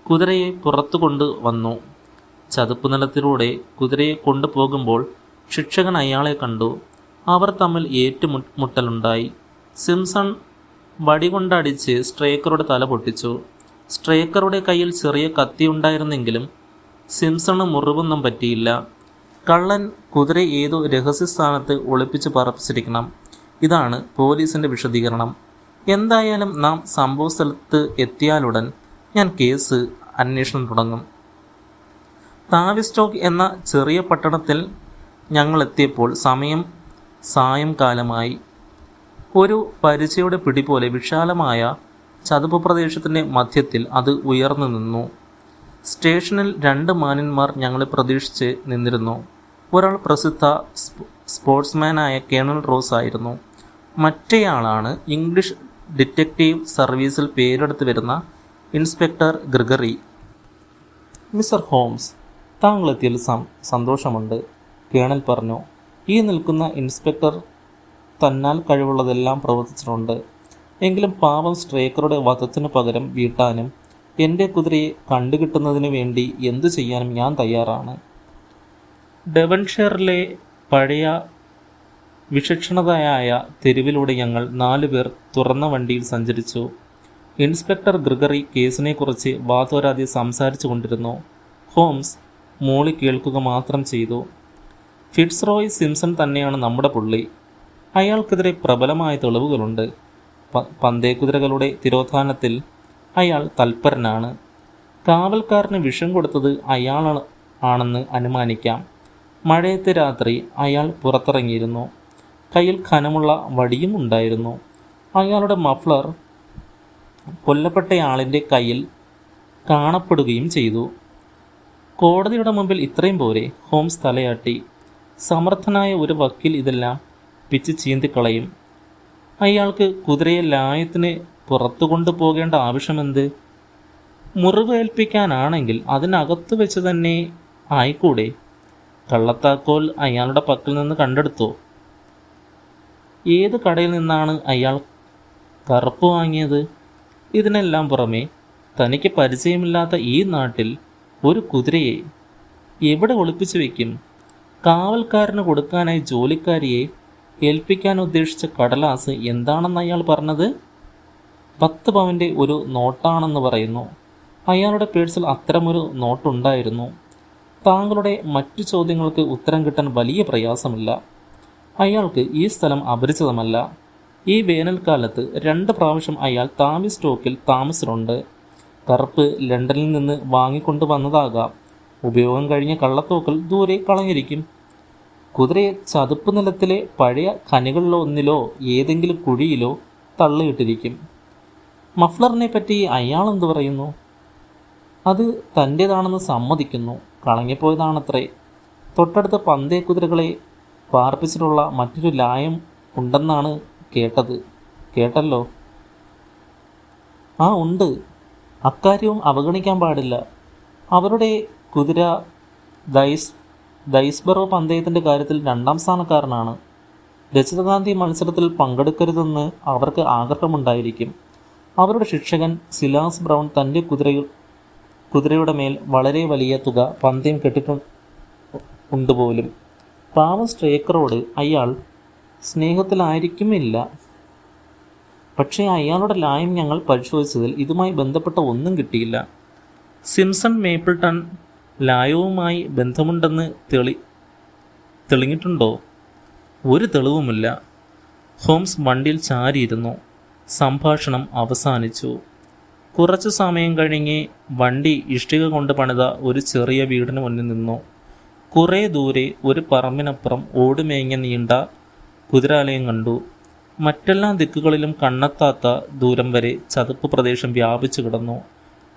കുതിരയെ പുറത്തു കൊണ്ട് വന്നു. ചതുപ്പ് നിലത്തിലൂടെ കുതിരയെ കൊണ്ടുപോകുമ്പോൾ ശിക്ഷകൻ അയാളെ കണ്ടു. അവർ തമ്മിൽ ഏറ്റുമുട്ടലുണ്ടായി. സിംസൺ വടികൊണ്ടടിച്ച് സ്ട്രേക്കറുടെ തല പൊട്ടിച്ചു. സ്ട്രേക്കറുടെ കയ്യിൽ ചെറിയ കത്തിയുണ്ടായിരുന്നെങ്കിലും സിംസണ് മുറിവൊന്നും പറ്റിയില്ല. കള്ളൻ കുതിര ഏതോ രഹസ്യസ്ഥാനത്ത് ഒളിപ്പിച്ച് പറപ്പിച്ചിരിക്കണം. ഇതാണ് പോലീസിൻ്റെ വിശദീകരണം. എന്തായാലും നാം സംഭവസ്ഥലത്ത് എത്തിയാലുടൻ ഞാൻ കേസ് അന്വേഷണം തുടങ്ങും. താവിസ്റ്റോക്ക് എന്ന ചെറിയ പട്ടണത്തിൽ ഞങ്ങളെത്തിയപ്പോൾ സായംകാലമായി. ഒരു പരിചയുടെ പിടി പോലെ വിശാലമായ ചതുപ്പ് പ്രദേശത്തിൻ്റെ മധ്യത്തിൽ അത് ഉയർന്നു നിന്നു. സ്റ്റേഷനിൽ 2 മാന്യന്മാർ ഞങ്ങളെ പ്രതീക്ഷിച്ച് നിന്നിരുന്നു. ഒരാൾ പ്രസിദ്ധ സ്പോർട്സ്മാനായ കേണൽ റോസ് ആയിരുന്നു. മറ്റേയാളാണ് ഇംഗ്ലീഷ് ഡിറ്റക്റ്റീവ് സർവീസിൽ പേരെടുത്ത് വരുന്ന ഇൻസ്പെക്ടർ ഗ്രിഗറി. മിസ്റ്റർ ഹോംസ്, താങ്കളെത്തിയതിൽ സന്തോഷമുണ്ട്, കേണൽ പറഞ്ഞു. ഈ നിൽക്കുന്ന ഇൻസ്പെക്ടർ തന്നാൽ കഴിവുള്ളതെല്ലാം പ്രവർത്തിച്ചിട്ടുണ്ട്. എങ്കിലും പാവം സ്ട്രേക്കറുടെ വധത്തിനു പകരം വീട്ടാനും എൻ്റെ കുതിരയെ കണ്ടുകിട്ടുന്നതിനു വേണ്ടി എന്തു ചെയ്യാനും ഞാൻ തയ്യാറാണ്. ഡെവൺഷെയറിലെ പഴയ വിശക്ഷണതയായ തെരുവിലൂടെ ഞങ്ങൾ 4 പേർ തുറന്ന വണ്ടിയിൽ സഞ്ചരിച്ചു. ഇൻസ്പെക്ടർ ഗ്രിഗറി കേസിനെക്കുറിച്ച് വാതോരാതെ സംസാരിച്ചു കൊണ്ടിരുന്നു. ഹോംസ് മോളി കേൾക്കുക മാത്രം ചെയ്തു. ഫിറ്റ്സ്റോയ് സിംസൺ തന്നെയാണ് നമ്മുടെ പുള്ളി. അയാൾക്കെതിരെ പ്രബലമായ തെളിവുകളുണ്ട്. പന്തേക്കുതിരകളുടെ തിരോധാനത്തിൽ അയാൾ തൽപരനാണ്. കാവൽക്കാരന് വിഷം കൊടുത്തത് അയാളാണെന്ന് അനുമാനിക്കാം. മഴയത്തെ രാത്രി അയാൾ പുറത്തിറങ്ങിയിരുന്നു. കയ്യിൽ ഖനമുള്ള വടിയും ഉണ്ടായിരുന്നു. അയാളുടെ മഫ്ലർ കൊല്ലപ്പെട്ടയാളിൻ്റെ കയ്യിൽ കാണപ്പെടുകയും ചെയ്തു. കോടതിയുടെ മുമ്പിൽ ഇത്രയും പോരെ? ഹോംസ് തലയാട്ടി. സമർത്ഥനായ ഒരു വക്കീൽ ഇതെല്ലാം പിച്ച് ചീന്തിക്കളയും. അയാൾക്ക് കുതിരയെ ലായത്തിന് പുറത്തു കൊണ്ടുപോകേണ്ട ആവശ്യമെന്ത്? മുറിവ് ഏൽപ്പിക്കാനാണെങ്കിൽ അതിനകത്ത് വെച്ച് തന്നെ ആയിക്കൂടെ? കള്ളത്താക്കോൽ അയാളുടെ പക്കൽ നിന്ന് കണ്ടെടുത്തോ? ഏത് കടയിൽ നിന്നാണ് അയാൾ കറുപ്പ് വാങ്ങിയത്? ഇതിനെല്ലാം പുറമെ തനിക്ക് പരിചയമില്ലാത്ത ഈ നാട്ടിൽ ഒരു കുതിരയെ എവിടെ ഒളിപ്പിച്ചു വയ്ക്കും? കാവൽക്കാരന് കൊടുക്കാനായി ജോലിക്കാരിയെ ഏൽപ്പിക്കാൻ ഉദ്ദേശിച്ച കടലാസ് എന്താണെന്ന് അയാൾ പറഞ്ഞത്? 10 പവൻ്റെ ഒരു നോട്ടാണെന്ന് പറയുന്നു. അയാളുടെ പേഴ്സിൽ അത്തരമൊരു നോട്ടുണ്ടായിരുന്നു. താങ്കളുടെ മറ്റു ചോദ്യങ്ങൾക്ക് ഉത്തരം കിട്ടാൻ വലിയ പ്രയാസമില്ല. അയാൾക്ക് ഈ സ്ഥലം അപരിചിതമല്ല. ഈ വേനൽക്കാലത്ത് 2 പ്രാവശ്യം അയാൾ താവിസ്റ്റോക്കിൽ താമസിച്ചിട്ടുണ്ട്. കറുപ്പ് ലണ്ടനിൽ നിന്ന് വാങ്ങിക്കൊണ്ടു വന്നതാകാം. ഉപയോഗം കഴിഞ്ഞ കള്ളത്തോക്കൽ ദൂരെ കളഞ്ഞിരിക്കും. കുതിരയെ ചതുപ്പ് നിലത്തിലെ പഴയ ഖനികളിലൊന്നിലോ ഏതെങ്കിലും കുഴിയിലോ തള്ളിയിട്ടിരിക്കും. മഫ്ലറിനെ പറ്റി അയാൾ എന്തു പറയുന്നു? അത് തൻ്റേതാണെന്ന് സമ്മതിക്കുന്നു. കളങ്ങിപ്പോയതാണത്രേ. തൊട്ടടുത്ത പന്തേ കുതിരകളെ പാർപ്പിച്ചിട്ടുള്ള മറ്റൊരു ലായം ഉണ്ടെന്നാണ് കേട്ടല്ലോ? ആ ഉണ്ട്. അക്കാര്യവും അവഗണിക്കാൻ പാടില്ല. അവരുടെ കുതിര ദൈസ്ബറോ പന്തയത്തിൻ്റെ കാര്യത്തിൽ 2ാം സ്ഥാനക്കാരനാണ്. രജതഗാന്ധി മത്സരത്തിൽ പങ്കെടുക്കരുതെന്ന് അവർക്ക് ആഗ്രഹമുണ്ടായിരിക്കും. അവരുടെ ശിക്ഷകൻ സിലാസ് ബ്രൗൺ തൻ്റെ കുതിരയുടെ മേൽ വളരെ വലിയ തുക പന്തയം കെട്ടിട്ടുണ്ട് പോലും. പാവം സ്ട്രേക്കറോട് അയാൾ സ്നേഹത്തിലായിരിക്കുമില്ല. പക്ഷേ അയാളുടെ ലായം ഞങ്ങൾ പരിശോധിച്ചതിൽ ഇതുമായി ബന്ധപ്പെട്ട ഒന്നും കിട്ടിയില്ല. സിംസൺ മേപ്പിൾട്ടൺ ലായവുമായി ബന്ധമുണ്ടെന്ന് തെളിഞ്ഞിട്ടുണ്ടോ? ഒരു തെളിവുമില്ല. ഹോംസ് വണ്ടിയിൽ ചാരിയിരുന്നു. സംഭാഷണം അവസാനിച്ചു. കുറച്ചു സമയം കഴിഞ്ഞ് വണ്ടി ഇഷ്ടിക കൊണ്ട് പണിത ഒരു ചെറിയ വീടിന് മുന്നിൽ നിന്നു. കുറേ ദൂരെ ഒരു പറമ്പിനപ്പുറം ഓടുമേഞ്ഞ നീണ്ട കുതിരാലയം കണ്ടു. മറ്റെല്ലാ ദിക്കുകളിലും കണ്ണെത്താത്ത ദൂരം വരെ ചതുപ്പ് പ്രദേശം വ്യാപിച്ചു കിടന്നു.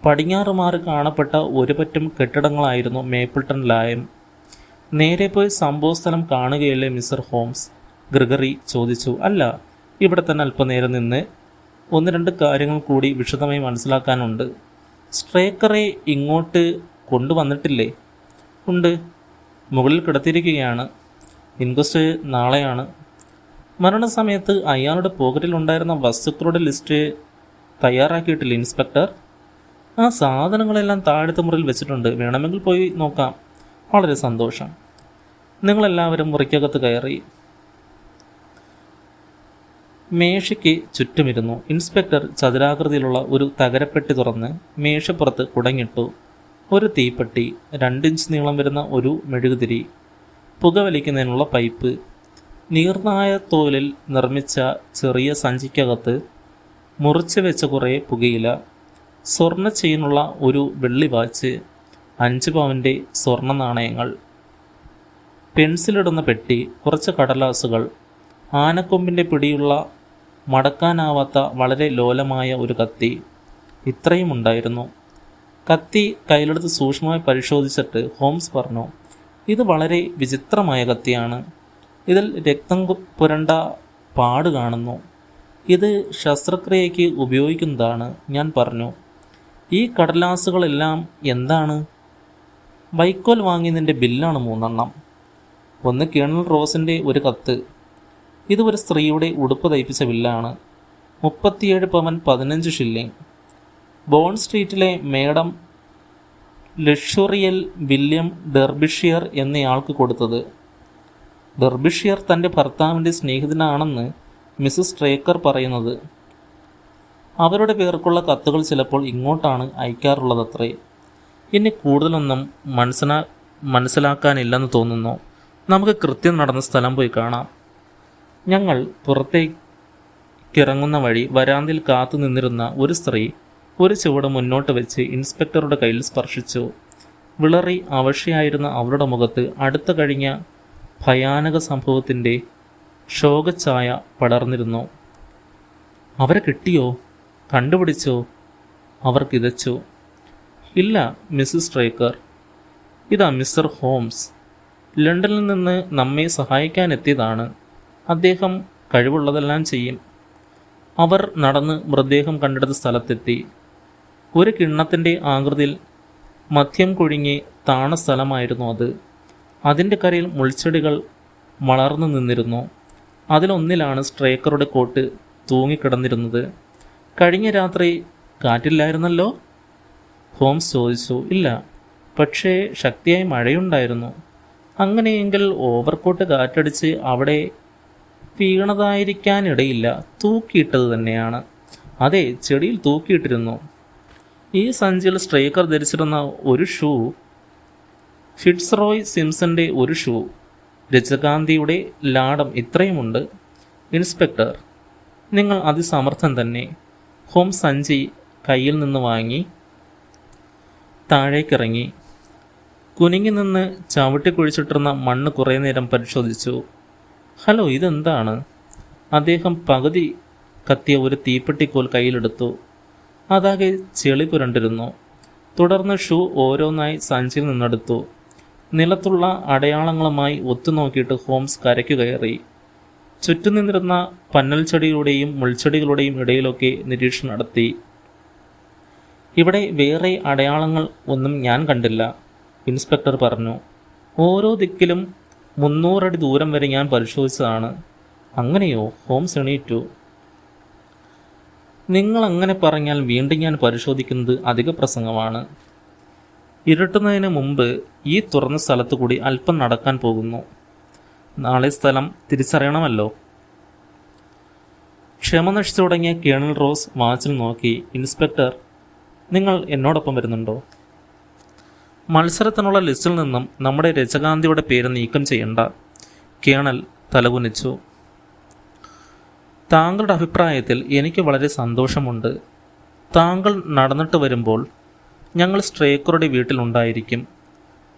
പടിഞ്ഞാറുമാറി കാണപ്പെട്ട ഒരുപറ്റം കെട്ടിടങ്ങളായിരുന്നു മേപ്പിൾട്ടൺ ലായം. നേരെ പോയി സംഭവസ്ഥലം കാണുകയല്ലേ മിസ്റ്റർ ഹോംസ്? ഗ്രിഗറി ചോദിച്ചു. അല്ല, ഇവിടെ തന്നെ അല്പനേരം നിന്ന് ഒന്ന് രണ്ട് കാര്യങ്ങൾ കൂടി വിശദമായി മനസ്സിലാക്കാനുണ്ട്. സ്ട്രേക്കറെ ഇങ്ങോട്ട് കൊണ്ടുവന്നിട്ടില്ലേ? ഉണ്ട്, മുകളിൽ കിടത്തിയിരിക്കുകയാണ്. ഇൻക്വസ്റ്റ് നാളെയാണ്. മരണസമയത്ത് അയാളുടെ പോക്കറ്റിലുണ്ടായിരുന്ന വസ്തുക്കളുടെ ലിസ്റ്റ് തയ്യാറാക്കിയിട്ടില്ല ഇൻസ്പെക്ടർ? ആ സാധനങ്ങളെല്ലാം താഴത്തെ മുറിയിൽ വെച്ചിട്ടുണ്ട്. വേണമെങ്കിൽ പോയി നോക്കാം. വളരെ സന്തോഷം. നിങ്ങളെല്ലാവരും മുറിക്കകത്ത് കയറി മേശയ്ക്ക് ചുറ്റുമിരുന്നു. ഇൻസ്പെക്ടർ ചതുരാകൃതിയിലുള്ള ഒരു തകരപ്പെട്ടി തുറന്ന് മേശപ്പുറത്ത് കുടങ്ങിട്ടു. ഒരു തീപ്പെട്ടി, 2 ഇഞ്ച് നീളം വരുന്ന ഒരു മെഴുകുതിരി, പുകവലിക്കുന്നതിനുള്ള പൈപ്പ്, നീർനായ തോലിൽ നിർമ്മിച്ച ചെറിയ സഞ്ചിക്കകത്ത് മുറിച്ച് വെച്ച കുറേ പുകയില, സ്വർണ്ണ ചെയിനുള്ള ഒരു വെള്ളി വാച്ച്, 5 പവൻ്റെ സ്വർണ്ണ നാണയങ്ങൾ, പെൻസിലിടുന്ന പെട്ടി, കുറച്ച് കടലാസുകൾ, ആനക്കൊമ്പിൻ്റെ പിടിയുള്ള മടക്കാനാവാത്ത വളരെ ലോലമായ ഒരു കത്തി. ഇത്രയും ഉണ്ടായിരുന്നു. കത്തി കയ്യിലെടുത്ത് സൂക്ഷ്മമായി പരിശോധിച്ചിട്ട് ഹോംസ് പറഞ്ഞു, ഇത് വളരെ വിചിത്രമായ കത്തിയാണ്. ഇതിൽ രക്തം പുരണ്ട പാട് കാണുന്നു. ഇത് ശസ്ത്രക്രിയയ്ക്ക് ഉപയോഗിക്കുന്നതാണ്. ഞാൻ പറഞ്ഞു, ഈ കടലാസുകളെല്ലാം എന്താണ്? വൈക്കോൽ വാങ്ങിയതിൻ്റെ ബില്ലാണ് 3 എണ്ണം. ഒന്ന് കേണൽ റോസിൻ്റെ ഒരു കത്ത്. ഇത് ഒരു സ്ത്രീയുടെ ഉടുപ്പ് തയ്പ്പിച്ച ബില്ലാണ്. 37 പവൻ 15 ഷില്ലിംഗ്. ബോണ്ട് സ്ട്രീറ്റിലെ മേഡം ലക്ഷറിയൽ വില്യം ഡെർബിഷ്യർ എന്നയാൾക്ക് കൊടുത്തത്. ഡെർബിഷ്യർ തൻ്റെ ഭർത്താവിൻ്റെ സ്നേഹിതനാണെന്ന് മിസ്സസ് സ്ട്രേക്കർ പറയുന്നത്. അവരുടെ പേർക്കുള്ള കത്തുകൾ ചിലപ്പോൾ ഇങ്ങോട്ടാണ് അയക്കാറുള്ളതത്രേ. ഇനി കൂടുതലൊന്നും മനസ്സിലാക്കാനില്ലെന്ന് തോന്നുന്നു. നമുക്ക് കൃത്യം നടന്ന സ്ഥലം പോയി കാണാം. ഞങ്ങൾ പുറത്തേക്കിറങ്ങുന്ന വഴി വരാന്തിൽ കാത്തു നിന്നിരുന്ന ഒരു സ്ത്രീ ഒരു ചുവട് മുന്നോട്ട് വെച്ച് ഇൻസ്പെക്ടറുടെ കയ്യിൽ സ്പർശിച്ചു. വിളറി അവശയായിരുന്ന അവരുടെ മുഖത്ത് അടുത്ത കഴിഞ്ഞ ഭയാനക സംഭവത്തിൻ്റെ ശോകഛായ പടർന്നിരുന്നു. അവരെ കിട്ടിയോ? കണ്ടുപിടിച്ചോ? അവർ കിതച്ചു. ഇല്ല മിസ്സസ് സ്ട്രേക്കർ. ഇതാ മിസ്റ്റർ ഹോംസ്. ലണ്ടനിൽ നിന്ന് നമ്മെ സഹായിക്കാനെത്തിയതാണ്. അദ്ദേഹം കഴിവുള്ളതെല്ലാം ചെയ്യും. അവർ നടന്ന് മൃതദേഹം കണ്ടെടുത്ത സ്ഥലത്തെത്തി. ഒരു കിണ്ണത്തിൻ്റെ ആകൃതിയിൽ മദ്യം കുഴുങ്ങി താണ സ്ഥലമായിരുന്നു അത്. അതിൻ്റെ കരയിൽ മുൾച്ചെടികൾ വളർന്നു നിന്നിരുന്നു. അതിലൊന്നിലാണ് സ്ട്രേക്കറുടെ കോട്ട് തൂങ്ങിക്കിടന്നിരുന്നത്. കഴിഞ്ഞ രാത്രി കാറ്റില്ലായിരുന്നല്ലോ? ഹോംസ് ചോദിച്ചു. ഇല്ല, പക്ഷേ ശക്തിയായി മഴയുണ്ടായിരുന്നു. അങ്ങനെയെങ്കിൽ ഓവർകോട്ട് കാറ്റടിച്ച് അവിടെ വീണതായിരിക്കാനിടയില്ല. തൂക്കിയിട്ടത് തന്നെയാണ്. അതെ, ചെടിയിൽ തൂക്കിയിട്ടിരുന്നു. ഈ സഞ്ചിയിൽ സ്ട്രേക്കർ ധരിച്ചിരുന്ന ഒരു ഷൂ ഫിറ്റ്സ്റോയ് സിംസന്റെ ഒരു ഷൂ, രജകാന്തിയുടെ ലാടം, ഇത്രയുമുണ്ട്. ഇൻസ്പെക്ടർ, നിങ്ങൾ അതിസമർത്ഥൻ തന്നെ. ഹോംസ് സഞ്ചി കയ്യിൽ നിന്ന് വാങ്ങി താഴേക്കിറങ്ങി. കുനിങ്ങി നിന്ന് ചവിട്ടി കുഴിച്ചിട്ടിരുന്ന മണ്ണ് കുറേ നേരം പരിശോധിച്ചു. ഹലോ, ഇതെന്താണ്? അദ്ദേഹം പകുതി കത്തിയ ഒരു തീപ്പെട്ടിക്കോൽ കയ്യിലെടുത്തു. അതാകെ ചെളി പുരണ്ടിരുന്നു. തുടർന്ന് ഷൂ ഓരോന്നായി സഞ്ചിയിൽ നിന്നെടുത്തു. നിലത്തുള്ള അടയാളങ്ങളുമായി ഒത്തുനോക്കിയിട്ട് ഹോംസ് കരയ്ക്കു കയറി. ചുറ്റും നിന്നിരുന്ന പന്നൽ ചെടികളുടെയും മുൾച്ചെടികളുടെയും ഇടയിലൊക്കെ നിരീക്ഷണം നടത്തി. ഇവിടെ വേറെ അടയാളങ്ങൾ ഒന്നും ഞാൻ കണ്ടില്ല, ഇൻസ്പെക്ടർ പറഞ്ഞു. ഓരോ ദിക്കിലും 300 അടി ദൂരം വരെ ഞാൻ പരിശോധിച്ചതാണ്. അങ്ങനെയോ? ഹോംസ് എണീറ്റു. നിങ്ങൾ അങ്ങനെ പറഞ്ഞാൽ വീണ്ടും ഞാൻ പരിശോധിക്കുന്നത് അധിക പ്രസംഗമാണ്. ഇരുട്ടുന്നതിന് മുമ്പ് ഈ തുറന്ന സ്ഥലത്തു കൂടി അല്പം നടക്കാൻ പോകുന്നു. നാളെ സ്ഥലം തിരിച്ചറിയണമല്ലോ. ക്ഷമ നശിച്ചു തുടങ്ങിയ കേണൽ റോസ് വാച്ചിൽ നോക്കി. ഇൻസ്പെക്ടർ, നിങ്ങൾ എന്നോടൊപ്പം വരുന്നുണ്ടോ? മത്സരത്തിനുള്ള ലിസ്റ്റിൽ നിന്നും നമ്മുടെ രജകാന്തിയുടെ പേര് നീക്കം ചെയ്യണ്ട. കേണൽ തലകുനിച്ചു. താങ്കളുടെ അഭിപ്രായത്തിൽ എനിക്ക് വളരെ സന്തോഷമുണ്ട്. താങ്കൾ നടന്നിട്ട് വരുമ്പോൾ ഞങ്ങൾ സ്ട്രേക്കറുടെ വീട്ടിലുണ്ടായിരിക്കും.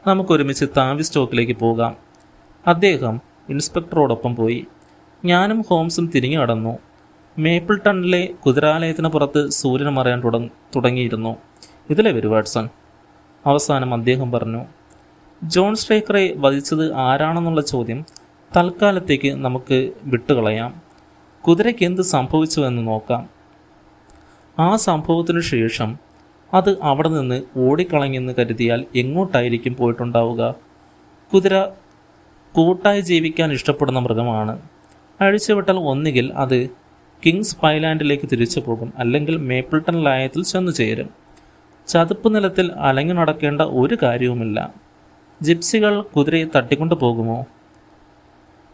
നമുക്കൊരുമിച്ച് താവി സ്റ്റോക്കിലേക്ക് പോകാം. അദ്ദേഹം ഇൻസ്പെക്ടറോടൊപ്പം പോയി. ഞാനും ഹോംസും തിരിഞ്ഞു കടന്നു. മേപ്പിൾ ടണ്ണിലെ കുതിരാലയത്തിന് പുറത്ത് സൂര്യൻ മറയാൻ തുടങ്ങിയിരുന്നു. ഇതിലെ വരൂ വാട്സൺ. അവസാനം അദ്ദേഹം പറഞ്ഞു. ജോൺ സ്ട്രേക്കറെ വധിച്ചത് ആരാണെന്നുള്ള ചോദ്യം തൽക്കാലത്തേക്ക് നമുക്ക് വിട്ടുകളയാം. കുതിരയ്ക്ക് എന്ത് സംഭവിച്ചുവെന്ന് നോക്കാം. ആ സംഭവത്തിനു ശേഷം അത് അവിടെ നിന്ന് ഓടിക്കളഞ്ഞെന്ന് കരുതിയാൽ എങ്ങോട്ടായിരിക്കും പോയിട്ടുണ്ടാവുക? കുതിര കൂട്ടായി ജീവിക്കാൻ ഇഷ്ടപ്പെടുന്ന മൃഗമാണ്. അഴിച്ചുവിട്ടാൽ ഒന്നുകിൽ അത് കിങ്സ് പൈലാൻഡിലേക്ക് തിരിച്ചു പോകും, അല്ലെങ്കിൽ മേപ്പിൾട്ടൺ ലയത്തിൽ ചെന്നു ചേരും. ചതുപ്പ് നിലത്തിൽ അലങ്ങി നടക്കേണ്ട ഒരു കാര്യവുമില്ല. ജിപ്സികൾ കുതിരയെ തട്ടിക്കൊണ്ടു പോകുമോ?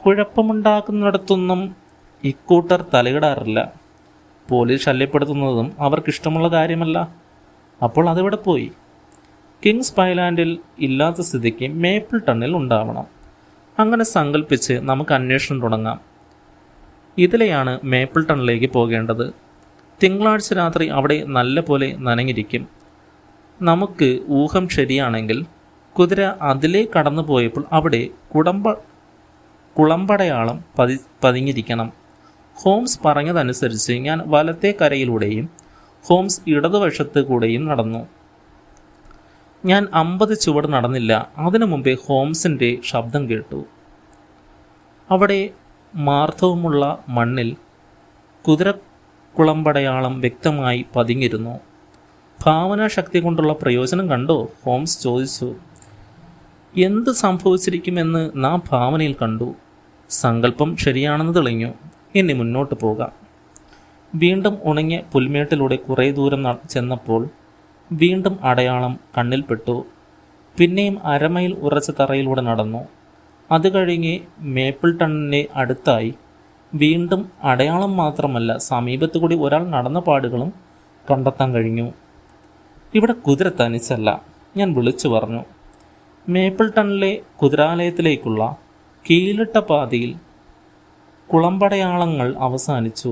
കുഴപ്പമുണ്ടാക്കുന്നിടത്തൊന്നും ഇക്കൂട്ടർ തലയിടാറില്ല. പോലീസ് ശല്യപ്പെടുത്തുന്നതും അവർക്കിഷ്ടമുള്ള കാര്യമല്ല. അപ്പോൾ അതെവിടെ പോയി? കിങ്സ് പൈലാൻഡിൽ ഇല്ലാത്ത സ്ഥിതിക്ക് മേപ്പിൾ ടണ്ണിൽ ഉണ്ടാവണം. അങ്ങനെ സങ്കല്പിച്ച് നമുക്ക് അന്വേഷണം തുടങ്ങാം. ഇതിലെയാണ് മേപ്പിൾ ടണ്ണിലേക്ക് പോകേണ്ടത്. തിങ്കളാഴ്ച രാത്രി അവിടെ നല്ല പോലെ നനഞ്ഞിരിക്കും. നമുക്ക് ഊഹം ശരിയാണെങ്കിൽ കുതിര അതിലേ കടന്നു പോയപ്പോൾ അവിടെ കുളമ്പടയാളം പതിഞ്ഞിരിക്കണം. ഹോംസ് പറഞ്ഞതനുസരിച്ച് ഞാൻ വലത്തെ കരയിലൂടെയും ഹോംസ് ഇടതുവശത്ത് കൂടെയും നടന്നു. ഞാൻ 50 ചുവട് നടന്നില്ല. അതിനു മുമ്പേ ഹോംസിൻ്റെ ശബ്ദം കേട്ടു. അവിടെ മാർദ്ദവമുള്ള മണ്ണിൽ കുതിരക്കുളമ്പടയാളം വ്യക്തമായി പതിഞ്ഞിരുന്നു. ഭാവനാശക്തി കൊണ്ടുള്ള പ്രയോജനം കണ്ടോ? ഹോംസ് ചോദിച്ചു. എന്ത് സംഭവിച്ചിരിക്കുമെന്ന് നാം ഭാവനയിൽ കണ്ടു. സങ്കല്പം ശരിയാണെന്ന് തെളിഞ്ഞു. ഇനി മുന്നോട്ട് പോകാം. വീണ്ടും ഉണങ്ങിയ പുൽമേട്ടിലൂടെ കുറേ ദൂരം ചെന്നപ്പോൾ വീണ്ടും അടയാളം കണ്ണിൽപ്പെട്ടു. പിന്നെയും അരമൈൽ ഉറച്ച തറയിലൂടെ നടന്നു. അത് കഴിഞ്ഞ് മേപ്പിൾ ടണ്ണിനെ അടുത്തായി. വീണ്ടും അടയാളം മാത്രമല്ല, സമീപത്തു കൂടി ഒരാൾ നടന്ന പാടുകളും കണ്ടെത്താൻ കഴിഞ്ഞു. ഇവിടെ കുതിര തനിച്ചല്ല, ഞാൻ വിളിച്ചു പറഞ്ഞു. മേപ്പിൾ ടണ്ണിലെ കുതിരാലയത്തിലേക്കുള്ള കീലിട്ട പാതയിൽ കുളമ്പടയാളങ്ങൾ അവസാനിച്ചു.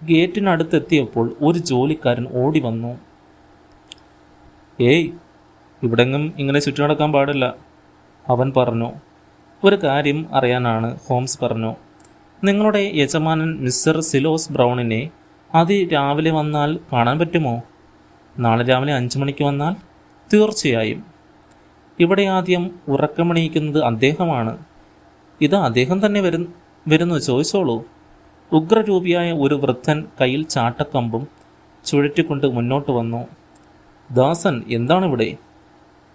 ഗേറ്റിനടുത്തെത്തിയപ്പോൾ ഒരു ജോലിക്കാരൻ ഓടി വന്നു. ഏയ്, ഇവിടെങ്ങും ഇങ്ങനെ ചുറ്റി നടക്കാൻ പാടില്ല, അവൻ പറഞ്ഞു. ഒരു കാര്യം അറിയാനാണ്, ഹോംസ് പറഞ്ഞു. നിങ്ങളുടെ യജമാനൻ മിസ്റ്റർ സിലോസ് ബ്രൗണിനെ രാവിലെ വന്നാൽ കാണാൻ പറ്റുമോ? നാളെ രാവിലെ 5 മണിക്ക് വന്നാൽ? തീർച്ചയായും. ഇവിടെ ആദ്യം ഉറക്കമണിയിക്കുന്നത് അദ്ദേഹമാണ്. ഇത് അദ്ദേഹം തന്നെ വരുന്നു, ചോദിച്ചോളൂ. ഉഗ്രരൂപിയായ ഒരു വൃദ്ധൻ കയ്യിൽ ചാട്ടക്കമ്പും ചുഴറ്റിക്കൊണ്ട് മുന്നോട്ട് വന്നു. ദാസൻ, എന്താണിവിടെ?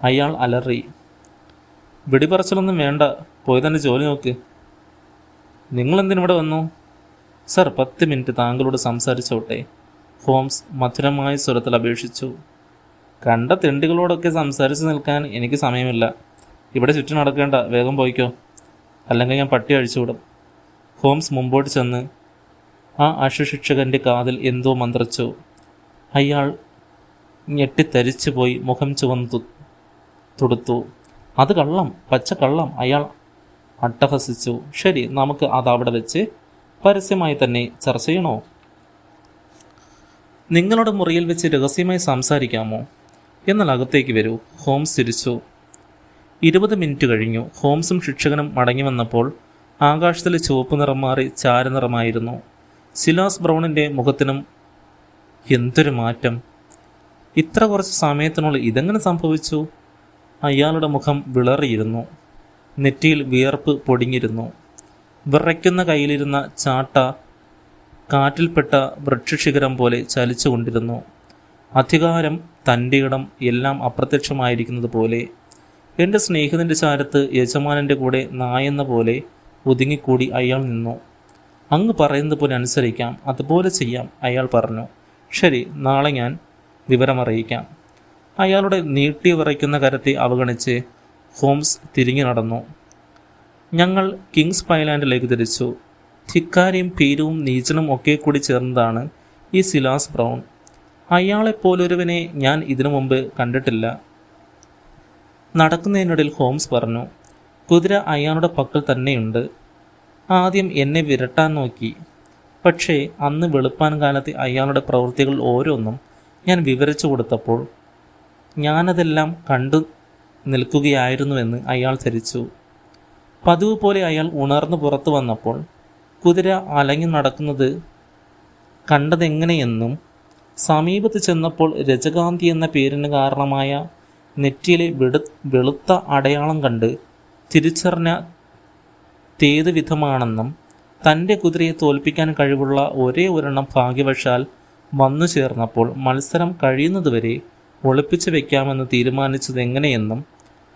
അയാൾ അലറി. വെടിപറച്ചിലൊന്നും വേണ്ട, പോയി തന്നെ ജോലി നോക്ക്. നിങ്ങളെന്തിനിവിടെ വന്നു? സർ, 10 മിനിറ്റ് താങ്കളോട് സംസാരിച്ചോട്ടെ, ഹോംസ് മധുരമായ സ്വരത്തിൽ അപേക്ഷിച്ചു. കണ്ട തെണ്ടികളോടൊക്കെ സംസാരിച്ച് നിൽക്കാൻ എനിക്ക് സമയമില്ല. ഇവിടെ ചുറ്റി നടക്കേണ്ട, വേഗം പോയിക്കോ, അല്ലെങ്കിൽ ഞാൻ പട്ടി അഴിച്ചുവിടും. ഹോംസ് മുമ്പോട്ട് ചെന്ന് ആ അശുശിക്ഷകൻ്റെ കാതിൽ എന്തോ മന്ത്രിച്ചു. അയാൾ ഞെട്ടിത്തരിച്ചു പോയി മുഖം ചുവന്നു തുടുത്തു. അത് കള്ളം, പച്ചക്കള്ളം, അയാൾ അട്ടഹസിച്ചു. ശരി, നമുക്ക് അതവിടെ വെച്ച് പരസ്യമായി തന്നെ ചർച്ച ചെയ്യണോ? നിങ്ങളുടെ മുറിയിൽ വെച്ച് രഹസ്യമായി സംസാരിക്കാമോ? എന്നാൽ അകത്തേക്ക് വരൂ, ഹോംസ് തിരിച്ചു. 20 മിനിറ്റ് കഴിഞ്ഞു. ഹോംസും ശിക്ഷകനും മടങ്ങി വന്നപ്പോൾ ആകാശത്തിലെ ചുവപ്പ് നിറം മാറി ചാരനിറമായിരുന്നു. സിലോസ് ബ്രൗണിൻ്റെ മുഖത്തിനും എന്തൊരു മാറ്റം! ഇത്ര കുറച്ച് സമയത്തിനുള്ളിൽ ഇതെങ്ങനെ സംഭവിച്ചു? അയാളുടെ മുഖം വിളറിയിരുന്നു. നെറ്റിയിൽ വിയർപ്പ് പൊടിഞ്ഞിരുന്നു. വിറയ്ക്കുന്ന കയ്യിലിരുന്ന ചാട്ട കാറ്റിൽപ്പെട്ട വൃക്ഷശിഖരം പോലെ ചലിച്ചുകൊണ്ടിരുന്നു. അധികാരം, തൻ്റെ ഇടം എല്ലാം അപ്രത്യക്ഷമായിരിക്കുന്നത് പോലെ. എൻ്റെ സ്നേഹിതൻ്റെ ചാരത്ത് യജമാനൻ്റെ കൂടെ നായെന്ന പോലെ ഒതുങ്ങിക്കൂടി അയാൾ നിന്നു. അങ്ങ് പറയുന്നത് പോലെ അനുസരിക്കാം, അതുപോലെ ചെയ്യാം, അയാൾ പറഞ്ഞു. ശരി, നാളെ ഞാൻ വിവരമറിയിക്കാം. അയാളുടെ നീട്ടി വിറയ്ക്കുന്ന കരത്തെ അവഗണിച്ച് ഹോംസ് തിരിഞ്ഞു നടന്നു. ഞങ്ങൾ കിങ്സ് പൈലാൻഡിലേക്ക് തിരിച്ചു. ധിക്കാരിയും ഭീരുവും നീചനും ഒക്കെ കൂടി ചേർന്നതാണ് ഈ സിലോസ് ബ്രൗൺ. അയാളെപ്പോലൊരുവനെ ഞാൻ ഇതിനു മുമ്പ് കണ്ടിട്ടില്ല. നടക്കുന്നതിനിടയിൽ ഹോംസ് പറഞ്ഞു. കുതിര അയാളുടെ പക്കൽ തന്നെയുണ്ട്. ആദ്യം എന്നെ വിരട്ടാൻ നോക്കി. പക്ഷേ അന്ന് വെളുപ്പാൻ കാലത്തെ അയാളുടെ പ്രവൃത്തികൾ ഓരോന്നും ഞാൻ വിവരിച്ചു കൊടുത്തപ്പോൾ ഞാനതെല്ലാം കണ്ടു നിൽക്കുകയായിരുന്നുവെന്ന് അയാൾ ധരിച്ചു. പതിവ് പോലെ അയാൾ ഉണർന്നു പുറത്തു വന്നപ്പോൾ കുതിര അലങ്ങി നടക്കുന്നത് കണ്ടതെങ്ങനെയെന്നും സമീപത്ത് ചെന്നപ്പോൾ രജകാന്തി എന്ന പേരിന് കാരണമായ നെറ്റിയിലെ വെളുത്ത അടയാളം കണ്ട് തിരിച്ചറിഞ്ഞ തേത് വിധമാണെന്നും തൻ്റെ കുതിരയെ തോൽപ്പിക്കാൻ കഴിവുള്ള ഒരേ ഒരെണ്ണം ഭാഗ്യവശാൽ വന്നു ചേർന്നപ്പോൾ മത്സരം കഴിയുന്നതുവരെ ഒളിപ്പിച്ചു വെക്കാമെന്ന് തീരുമാനിച്ചത് എങ്ങനെയെന്നും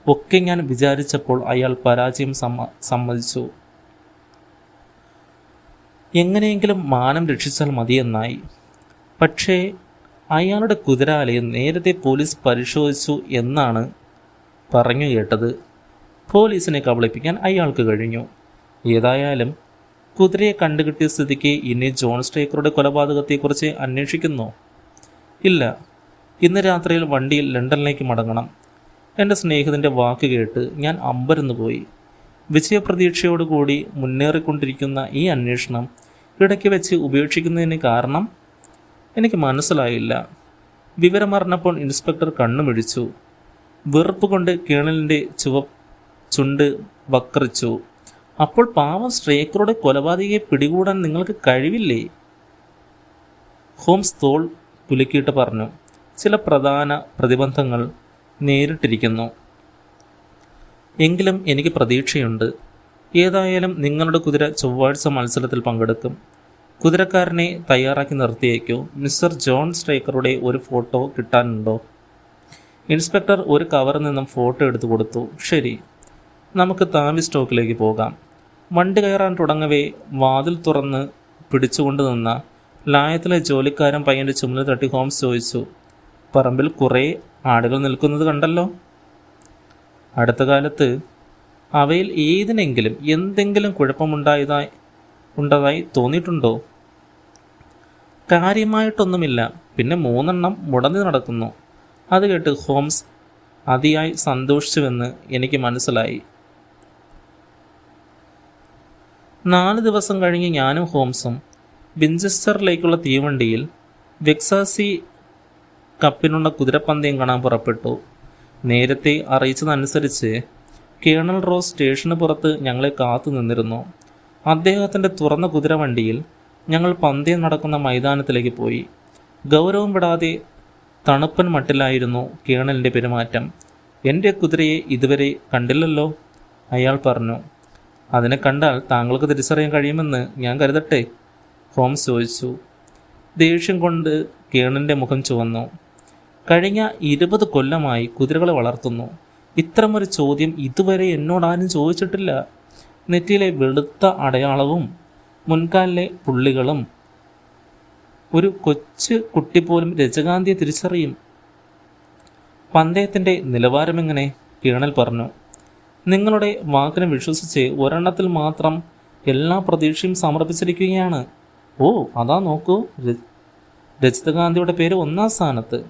ഒക്കെ ഞാൻ വിചാരിച്ചപ്പോൾ അയാൾ പരാജയം സമ്മതിച്ചു. എങ്ങനെയെങ്കിലും മാനം രക്ഷിച്ചാൽ മതിയെന്നായി. പക്ഷേ അയാളുടെ കുതിരാലയം നേരത്തെ പോലീസ് പരിശോധിച്ചു എന്നാണ് പറഞ്ഞു കേട്ടത്. പോലീസിനെ കബളിപ്പിക്കാൻ അയാൾക്ക് കഴിഞ്ഞു. ഏതായാലും കുതിരയെ കണ്ടുകിട്ടിയ സ്ഥിതിക്ക് ഇനി ജോൺ സ്ട്രേക്കറുടെ കൊലപാതകത്തെക്കുറിച്ച് അന്വേഷിക്കുന്നോ? ഇല്ല, ഇന്ന് രാത്രിയിൽ വണ്ടിയിൽ ലണ്ടനിലേക്ക് മടങ്ങണം. എൻ്റെ സ്നേഹിതൻ്റെ വാക്ക് കേട്ട് ഞാൻ അമ്പരന്ന് പോയി. വിജയപ്രതീക്ഷയോടുകൂടി മുന്നേറിക്കൊണ്ടിരിക്കുന്ന ഈ അന്വേഷണം ഇടയ്ക്ക് വെച്ച് ഉപേക്ഷിക്കുന്നതിന് കാരണം എനിക്ക് മനസ്സിലായില്ല. വിവരമറിഞ്ഞപ്പോൾ ഇൻസ്പെക്ടർ കണ്ണുമിഴിച്ചു. വെറുപ്പ് കൊണ്ട് കേണലിൻ്റെ ചുണ്ട് വക്രിച്ചു. അപ്പോൾ പാവം സ്ട്രേക്കറുടെ കൊലപാതകയെ പിടികൂടാൻ നിങ്ങൾക്ക് കഴിവില്ലേ? ഹോംസ് തോൾ കുലുക്കിയിട്ട് പറഞ്ഞു. ചില പ്രധാന പ്രതിബന്ധങ്ങൾ നേരിട്ടിരിക്കുന്നു. എങ്കിലും എനിക്ക് പ്രതീക്ഷയുണ്ട്. ഏതായാലും നിങ്ങളുടെ കുതിര ചൊവ്വാഴ്ച മത്സരത്തിൽ പങ്കെടുക്കും. കുതിരക്കാരനെ തയ്യാറാക്കി നിർത്തിയേക്കൂ. മിസ്റ്റർ ജോൺ സ്ട്രേക്കറുടെ ഒരു ഫോട്ടോ കിട്ടാനുണ്ടോ? ഇൻസ്പെക്ടർ ഒരു കവറിൽ നിന്നും ഫോട്ടോ എടുത്തു കൊടുത്തു. ശരി, നമുക്ക് താവി സ്റ്റോക്കിലേക്ക് പോകാം. വണ്ടി കയറാൻ തുടങ്ങവേ വാതിൽ തുറന്ന് പിടിച്ചുകൊണ്ട് നിന്ന ലായത്തിലെ ജോലിക്കാരൻ പയ്യൻ്റെ ചുമല് തട്ടി ഹോംസ് ചോദിച്ചു, പറമ്പിൽ കുറേ ആടുകൾ നിൽക്കുന്നത് കണ്ടല്ലോ. അടുത്ത കാലത്ത് അവയിൽ ഏതിനെങ്കിലും എന്തെങ്കിലും കുഴപ്പമുണ്ടായതായി തോന്നിയിട്ടുണ്ടോ? കാര്യമായിട്ടൊന്നുമില്ല. പിന്നെ 3 എണ്ണം മുടന്തി നടക്കുന്നു. അത് കേട്ട് ഹോംസ് അതിയായി സന്തോഷിച്ചുവെന്ന് എനിക്ക് മനസ്സിലായി. 4 ദിവസം കഴിഞ്ഞ് ഞാനും ഹോംസും വിഞ്ചസ്റ്ററിലേക്കുള്ള തീവണ്ടിയിൽ വെക്സാസി കപ്പിനുള്ള കുതിരപ്പന്തയം കാണാൻ പുറപ്പെട്ടു. നേരത്തെ അറിയിച്ചതനുസരിച്ച് കേണൽ റോസ് സ്റ്റേഷന് പുറത്ത് ഞങ്ങളെ കാത്തു നിന്നിരുന്നു. അദ്ദേഹത്തിൻ്റെ തുറന്ന കുതിരവണ്ടിയിൽ ഞങ്ങൾ പന്തയം നടക്കുന്ന മൈതാനത്തിലേക്ക് പോയി. ഗൗരവം വിടാതെ തണുപ്പൻ മട്ടിലായിരുന്നു കേണലിൻ്റെ പെരുമാറ്റം. എൻ്റെ കുതിരയെ ഇതുവരെ കണ്ടില്ലല്ലോ, അയാൾ പറഞ്ഞു. അതിനെ കണ്ടാൽ താങ്കൾക്ക് തിരിച്ചറിയാൻ കഴിയുമെന്ന് ഞാൻ കരുതട്ടെ? ഹോംസ് ചോദിച്ചു. ദേഷ്യം കൊണ്ട് കേണലിൻ്റെ മുഖം ചുവന്നു. കഴിഞ്ഞ 20 കൊല്ലമായി കുതിരകളെ വളർത്തുന്നു. ഇത്തരമൊരു ചോദ്യം ഇതുവരെ എന്നോടാരും ചോദിച്ചിട്ടില്ല. നെറ്റിയിലെ വെളുത്ത അടയാളവും മുൻകാലിലെ പുള്ളികളും. ഒരു കൊച്ചു കുട്ടി പോലും രജകാന്തിയെ തിരിച്ചറിയും. പന്തയത്തിൻ്റെ നിലവാരമെങ്ങനെ? കേണൽ പറഞ്ഞു. നിങ്ങളുടെ വാക്കിനെ വിശ്വസിച്ച് ഒരെണ്ണത്തിൽ മാത്രം എല്ലാ പ്രതീക്ഷയും സമർപ്പിച്ചിരിക്കുകയാണ്. ഓ, അതാ നോക്കൂ, രജിതകാന്തിയുടെ പേര് 1-ാം സ്ഥാനത്ത്.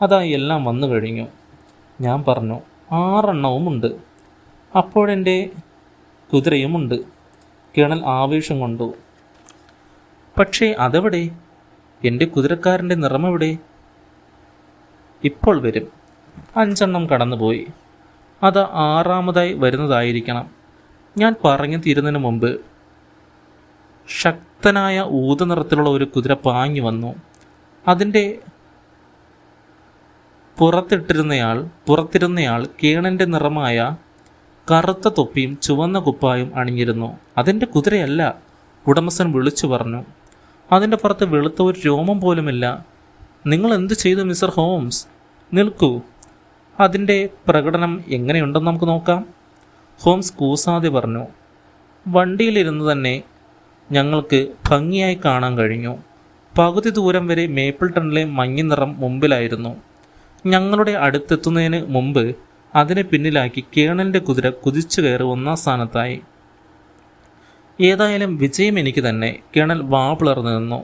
അതാ എല്ലാം വന്നു കഴിഞ്ഞു, ഞാൻ പറഞ്ഞു. 6 എണ്ണവുമുണ്ട്. അപ്പോഴെൻ്റെ കുതിരയുമുണ്ട്. കേണൽ ആവേശം കൊണ്ടു. പക്ഷേ അതെവിടെ? എൻ്റെ കുതിരക്കാരൻ്റെ നിറമെവിടെ? ഇപ്പോൾ വരും. 5 എണ്ണം കടന്നുപോയി. അത് 6ാമതായി വരുന്നതായിരിക്കണം. ഞാൻ പറഞ്ഞു തീരുന്നതിന് മുമ്പ് ശക്തനായ ഊതനിറത്തിലുള്ള ഒരു കുതിര പാഞ്ഞു വന്നു. അതിൻ്റെ പുറത്തിരുന്നയാൾ കേണൻ്റെ നിറമായ കറുത്ത തൊപ്പിയും ചുവന്ന കുപ്പായും അണിഞ്ഞിരുന്നു. അതിൻ്റെ കുതിരയല്ല, ഉടമസ്ഥൻ വിളിച്ചു പറഞ്ഞു. അതിൻ്റെ പുറത്ത് വെളുത്ത ഒരു രോമം പോലുമില്ല. നിങ്ങൾ എന്ത് ചെയ്തു മിസ്റ്റർ ഹോംസ്? നിൽക്കൂ, അതിൻ്റെ പ്രകടനം എങ്ങനെയുണ്ടെന്ന് നമുക്ക് നോക്കാം, ഹോംസ് കൂസാതെ പറഞ്ഞു. വണ്ടിയിലിരുന്ന് തന്നെ ഞങ്ങൾക്ക് ഭംഗിയായി കാണാൻ കഴിഞ്ഞു. പകുതി ദൂരം വരെ മേപ്പിൾ ടണിലെ മഞ്ഞ നിറം മുമ്പിലായിരുന്നു. ഞങ്ങളുടെ അടുത്തെത്തുന്നതിന് മുമ്പ് അതിനെ പിന്നിലാക്കി കേണലിൻ്റെ കുതിര കുതിച്ചു കയറി 1-ാം സ്ഥാനത്തായി. ഏതായാലും വിജയം എനിക്ക് തന്നെ. കേണൽ വാ പിളർന്നു നിന്നു.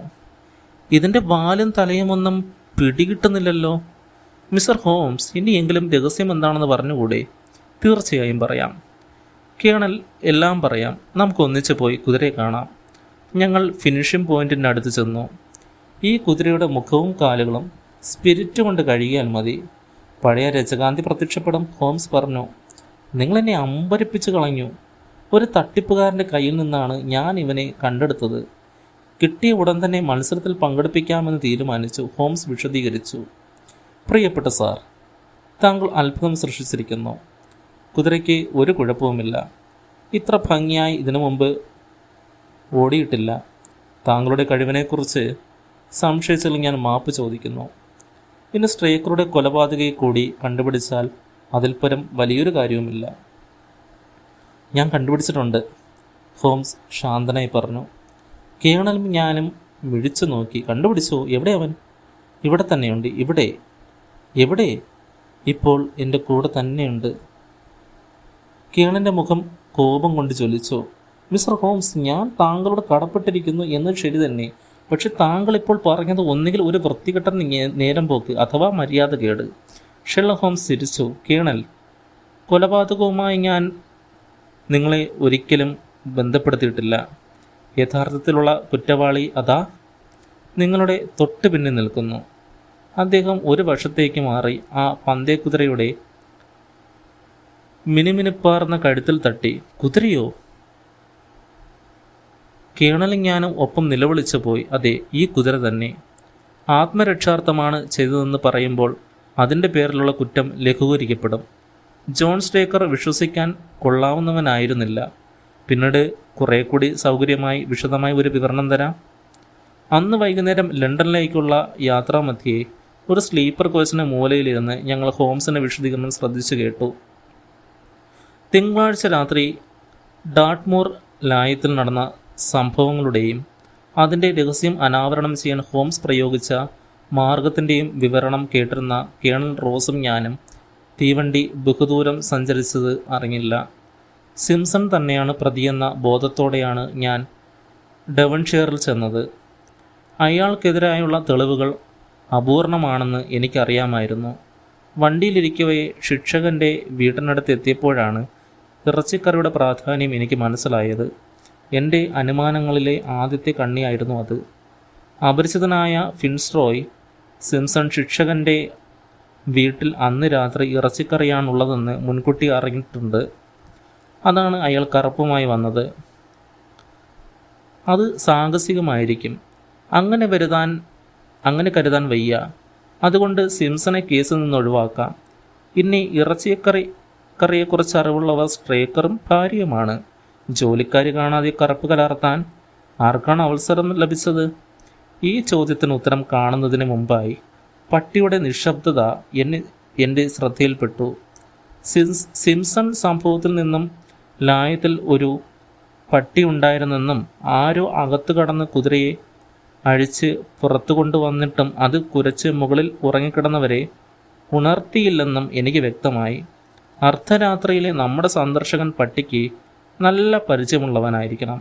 ഇതിൻ്റെ വാലും തലയുമൊന്നും പിടികിട്ടുന്നില്ലല്ലോ. മിസ്റ്റർ ഹോംസ്, ഇനിയെങ്കിലും രഹസ്യം എന്താണെന്ന് പറഞ്ഞുകൂടെ? തീർച്ചയായും പറയാം. കേണൽ, എല്ലാം പറയാം. നമുക്ക് ഒന്നിച്ച് പോയി കുതിരയെ കാണാം. ഞങ്ങൾ ഫിനിഷിംഗ് പോയിന്റിൻ്റെ അടുത്ത് ചെന്നു. ഈ കുതിരയുടെ മുഖവും കാലുകളും സ്പിരിറ്റ് കൊണ്ട് കഴുകിയാൽ മതി. പഴയ രജകാന്തി പ്രത്യക്ഷപ്പെടും, ഹോംസ് പറഞ്ഞു. നിങ്ങളെന്നെ അമ്പരപ്പിച്ച് കളഞ്ഞു. ഒരു തട്ടിപ്പുകാരൻ്റെ കയ്യിൽ നിന്നാണ് ഞാൻ ഇവനെ കണ്ടെടുത്തത്. കിട്ടിയ ഉടൻ തന്നെ മത്സരത്തിൽ പങ്കെടുപ്പിക്കാമെന്ന് തീരുമാനിച്ചു. ഹോംസ് വിശദീകരിച്ചു. പ്രിയപ്പെട്ട സാർ, താങ്കൾ അത്ഭുതം സൃഷ്ടിച്ചിരിക്കുന്നു. കുതിരയ്ക്ക് ഒരു കുഴപ്പവുമില്ല. ഇത്ര ഭംഗിയായി ഇതിനു മുമ്പ് ഓടിയിട്ടില്ല. താങ്കളുടെ കഴിവിനെക്കുറിച്ച് സംശയിച്ചാൽ ഞാൻ മാപ്പ് ചോദിക്കുന്നു. ഇനി സ്ട്രേക്കറുടെ കൊലപാതകയെ കൂടി കണ്ടുപിടിച്ചാൽ അതിൽ പരം വലിയൊരു കാര്യവുമില്ല. ഞാൻ കണ്ടുപിടിച്ചിട്ടുണ്ട്, ഹോംസ് ശാന്തനായി പറഞ്ഞു. കേണലും ഞാനും മിഴിച്ചു നോക്കി. കണ്ടുപിടിച്ചോ? എവിടെ അവൻ? ഇവിടെ തന്നെയുണ്ട്. ഇവിടെ? എവിടെ? ഇപ്പോൾ എൻ്റെ കൂടെ തന്നെയുണ്ട്. കേണലിൻ്റെ മുഖം കോപം കൊണ്ട് ജ്വലിച്ചു. മിസ്റ്റർ ഹോംസ്, ഞാൻ താങ്കളോട് കടപ്പെട്ടിരിക്കുന്നു എന്നത് ശരി തന്നെ. പക്ഷെ താങ്കൾ ഇപ്പോൾ പറഞ്ഞത് ഒന്നുകിൽ ഒരു വൃത്തികെട്ട നേരം പോക്ക് അഥവാ മര്യാദകേട്. ഷെർലക് ഹോംസ് ചിരിച്ചു. കേണൽ, കൊലപാതകവുമായി ഞാൻ നിങ്ങളെ ഒരിക്കലും ബന്ധപ്പെടുത്തിയിട്ടില്ല. യഥാർത്ഥത്തിലുള്ള കുറ്റവാളി അതാ നിങ്ങളുടെ തൊട്ട് പിന്നിൽ നിൽക്കുന്നു. അദ്ദേഹം ഒരു വശത്തേക്ക് മാറി ആ പന്തേക്കുതിരയുടെ മിനുമിനുപ്പാർന്ന കഴുത്തിൽ തട്ടി. കുതിരയോ? കേണലും ഞാനും ഒപ്പം നിലവിളിച്ചു പോയി. അതെ, ഈ കുതിര തന്നെ. ആത്മരക്ഷാർത്ഥമാണ് ചെയ്തതെന്ന് പറയുമ്പോൾ അതിൻ്റെ പേരിലുള്ള കുറ്റം ലഘൂകരിക്കപ്പെടും. ജോൺ സ്ട്രേക്കർ വിശ്വസിക്കാൻ കൊള്ളാവുന്നവനായിരുന്നില്ല. പിന്നീട് കുറേ കൂടി വിശദമായി ഒരു വിവരണം തരാം. അന്ന് വൈകുന്നേരം ലണ്ടനിലേക്കുള്ള യാത്രാമധ്യേ ഒരു സ്ലീപ്പർ കോച്ചിൻ്റെ മൂലയിലിരുന്ന് ഞങ്ങൾ ഹോംസിൻ്റെ വിശദീകരണം ശ്രദ്ധിച്ചു കേട്ടു. തിങ്കളാഴ്ച രാത്രി ഡാർട്ട്മൂർ ലായത്തിൽ നടന്ന സംഭവങ്ങളുടെയും അതിൻ്റെ രഹസ്യം അനാവരണം ചെയ്യാൻ ഹോംസ് പ്രയോഗിച്ച മാർഗത്തിൻ്റെയും വിവരണം കേട്ടിരുന്ന കേണൽ റോസും ഞാനും തീവണ്ടി ബഹുദൂരം സഞ്ചരിച്ചത് അറിഞ്ഞില്ല. സിംസൺ തന്നെയാണ് പ്രതിയെന്ന ബോധത്തോടെയാണ് ഞാൻ ഡെവൺഷെയറിൽ ചെന്നത്. അയാൾക്കെതിരായുള്ള തെളിവുകൾ അപൂർണമാണെന്ന് എനിക്കറിയാമായിരുന്നു. വണ്ടിയിലിരിക്കവേ ശിക്ഷകൻ്റെ വീട്ടിനടുത്ത് എത്തിയപ്പോഴാണ് ഇറച്ചിക്കറിയുടെ പ്രാധാന്യം എനിക്ക് മനസ്സിലായത്. എൻ്റെ അനുമാനങ്ങളിലെ ആദ്യത്തെ കണ്ണിയായിരുന്നു അത്. അപരിചിതനായ ഫിൻസ്ട്രോയ് സിംസൺ ശിക്ഷകൻ്റെ വീട്ടിൽ അന്ന് രാത്രി ഇറച്ചിക്കറിയാണുള്ളതെന്ന് മുൻകൂട്ടി അറിഞ്ഞിട്ടുണ്ട്. അതാണ് അയാൾ കറുപ്പുമായി വന്നത്. അത് സാഹസികമായിരിക്കും. അങ്ങനെ കരുതാൻ വയ്യ. അതുകൊണ്ട് സിംസണെ കേസിൽ നിന്ന് ഒഴിവാക്കാം. ഇനി ഇറച്ചിക്കറിയെക്കുറിച്ച് അറിവുള്ളവർ സ്ട്രേക്കറും ഭാര്യയുമാണ്. ജോലിക്കാരി കാണാതെ കറുപ്പ് കലർത്താൻ ആർക്കാണ് അവസരം ലഭിച്ചത്? ഈ ചോദ്യത്തിന് ഉത്തരം കാണുന്നതിന് മുമ്പായി പട്ടിയുടെ നിശബ്ദത എൻ്റെ ശ്രദ്ധയിൽപ്പെട്ടു. സിംസൺ സംഭവത്തിൽ നിന്നും ലായത്തിൽ ഒരു പട്ടി ഉണ്ടായിരുന്നെന്നും ആരോ അകത്ത് കടന്ന് കുതിരയെ അഴിച്ച് പുറത്തു കൊണ്ടുവന്നിട്ടും അത് കുരച്ച് മുകളിൽ ഉറങ്ങിക്കിടന്നവരെ ഉണർത്തിയില്ലെന്നും എനിക്ക് വ്യക്തമായി. അർദ്ധരാത്രിയിലെ നമ്മുടെ സന്ദർശകൻ പട്ടിക്ക് നല്ല പരിചയമുള്ളവനായിരിക്കണം.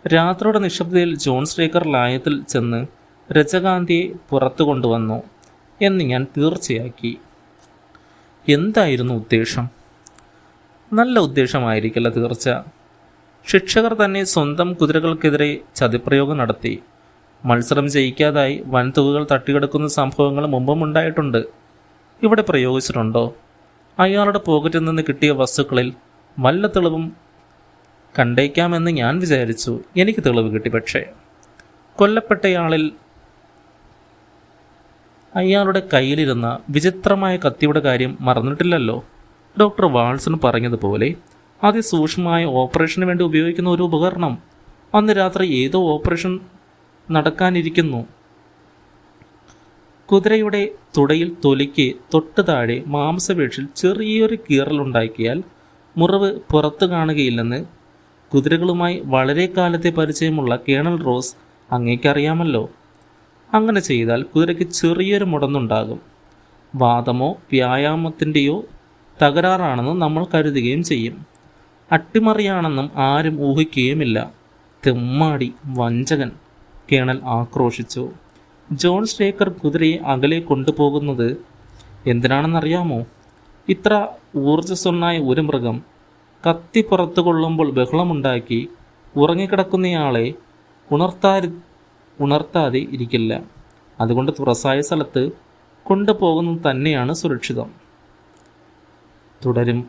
രാത്രിയുടെ നിശബ്ദതയിൽ ജോൺ സ്ട്രേക്കർ ലായത്തിൽ ചെന്ന് രജകാന്തിയെ പുറത്തു കൊണ്ടുവന്നു എന്ന് ഞാൻ തീർച്ചയാക്കി. എന്തായിരുന്നു ഉദ്ദേശം? നല്ല ഉദ്ദേശമായിരിക്കില്ല തീർച്ച. ശിക്ഷകർ തന്നെ സ്വന്തം കുതിരകൾക്കെതിരെ ചതിപ്രയോഗം നടത്തി. മത്സരം ജയിക്കാതായി വൻതുകകൾ തട്ടിയെടുക്കുന്ന സംഭവങ്ങൾ മുമ്പും ഉണ്ടായിട്ടുണ്ട്. ഇവിടെ പ്രയോഗിച്ചിട്ടുണ്ടോ? അയാളുടെ പോക്കറ്റിൽ നിന്ന് കിട്ടിയ വസ്തുക്കളിൽ വല്ല തെളിവും കണ്ടേക്കാമെന്ന് ഞാൻ വിചാരിച്ചു. എനിക്ക് തെളിവ് കിട്ടി. പക്ഷേ കൊല്ലപ്പെട്ടയാളിൽ അയാളുടെ കയ്യിലിരുന്ന വിചിത്രമായ കത്തിയുടെ കാര്യം മറന്നിട്ടില്ലല്ലോ. ഡോക്ടർ വാൾസൺ പറഞ്ഞതുപോലെ അതിസൂക്ഷ്മമായ ഓപ്പറേഷന് വേണ്ടി ഉപയോഗിക്കുന്ന ഒരു ഉപകരണം. അന്ന് രാത്രി ഏതോ ഓപ്പറേഷൻ നടക്കാനിരിക്കുന്നു. കുതിരയുടെ തുടയിൽ തൊലിക്ക് തൊട്ട് താഴെ മാംസപേഷിൽ ചെറിയൊരു കീറലുണ്ടാക്കിയാൽ മുറിവ് പുറത്തു കാണുകയില്ലെന്ന് കുതിരകളുമായി വളരെ കാലത്തെ പരിചയമുള്ള കേണൽ റോസ് അങ്ങേക്കറിയാമല്ലോ. അങ്ങനെ ചെയ്താൽ കുതിരയ്ക്ക് ചെറിയൊരു മുടന്നുണ്ടാകും. വാദമോ വ്യായാമത്തിൻ്റെയോ തകരാറാണെന്ന് നമ്മൾ കരുതുകയും ചെയ്യും. അട്ടിമറിയാണെന്നും ആരും ഊഹിക്കുകയുമില്ല. തെമ്മാടി, വഞ്ചകൻ! കേണൽ ആക്രോശിച്ചു. ജോൺ സ്ട്രേക്കർ കുതിരയെ അകലെ കൊണ്ടുപോകുന്നത് എന്തിനാണെന്നറിയാമോ? ഇത്ര ഊർജ്ജസ്വനായ ഒരു മൃഗം കത്തി പുറത്തു കൊള്ളുമ്പോൾ ബഹളമുണ്ടാക്കി ഉറങ്ങിക്കിടക്കുന്നയാളെ ഉണർത്താതെ ഇരിക്കില്ല. അതുകൊണ്ട് തുറസായ സ്ഥലത്ത് കൊണ്ടുപോകുന്നത് തന്നെയാണ് സുരക്ഷിതം. തുടരും.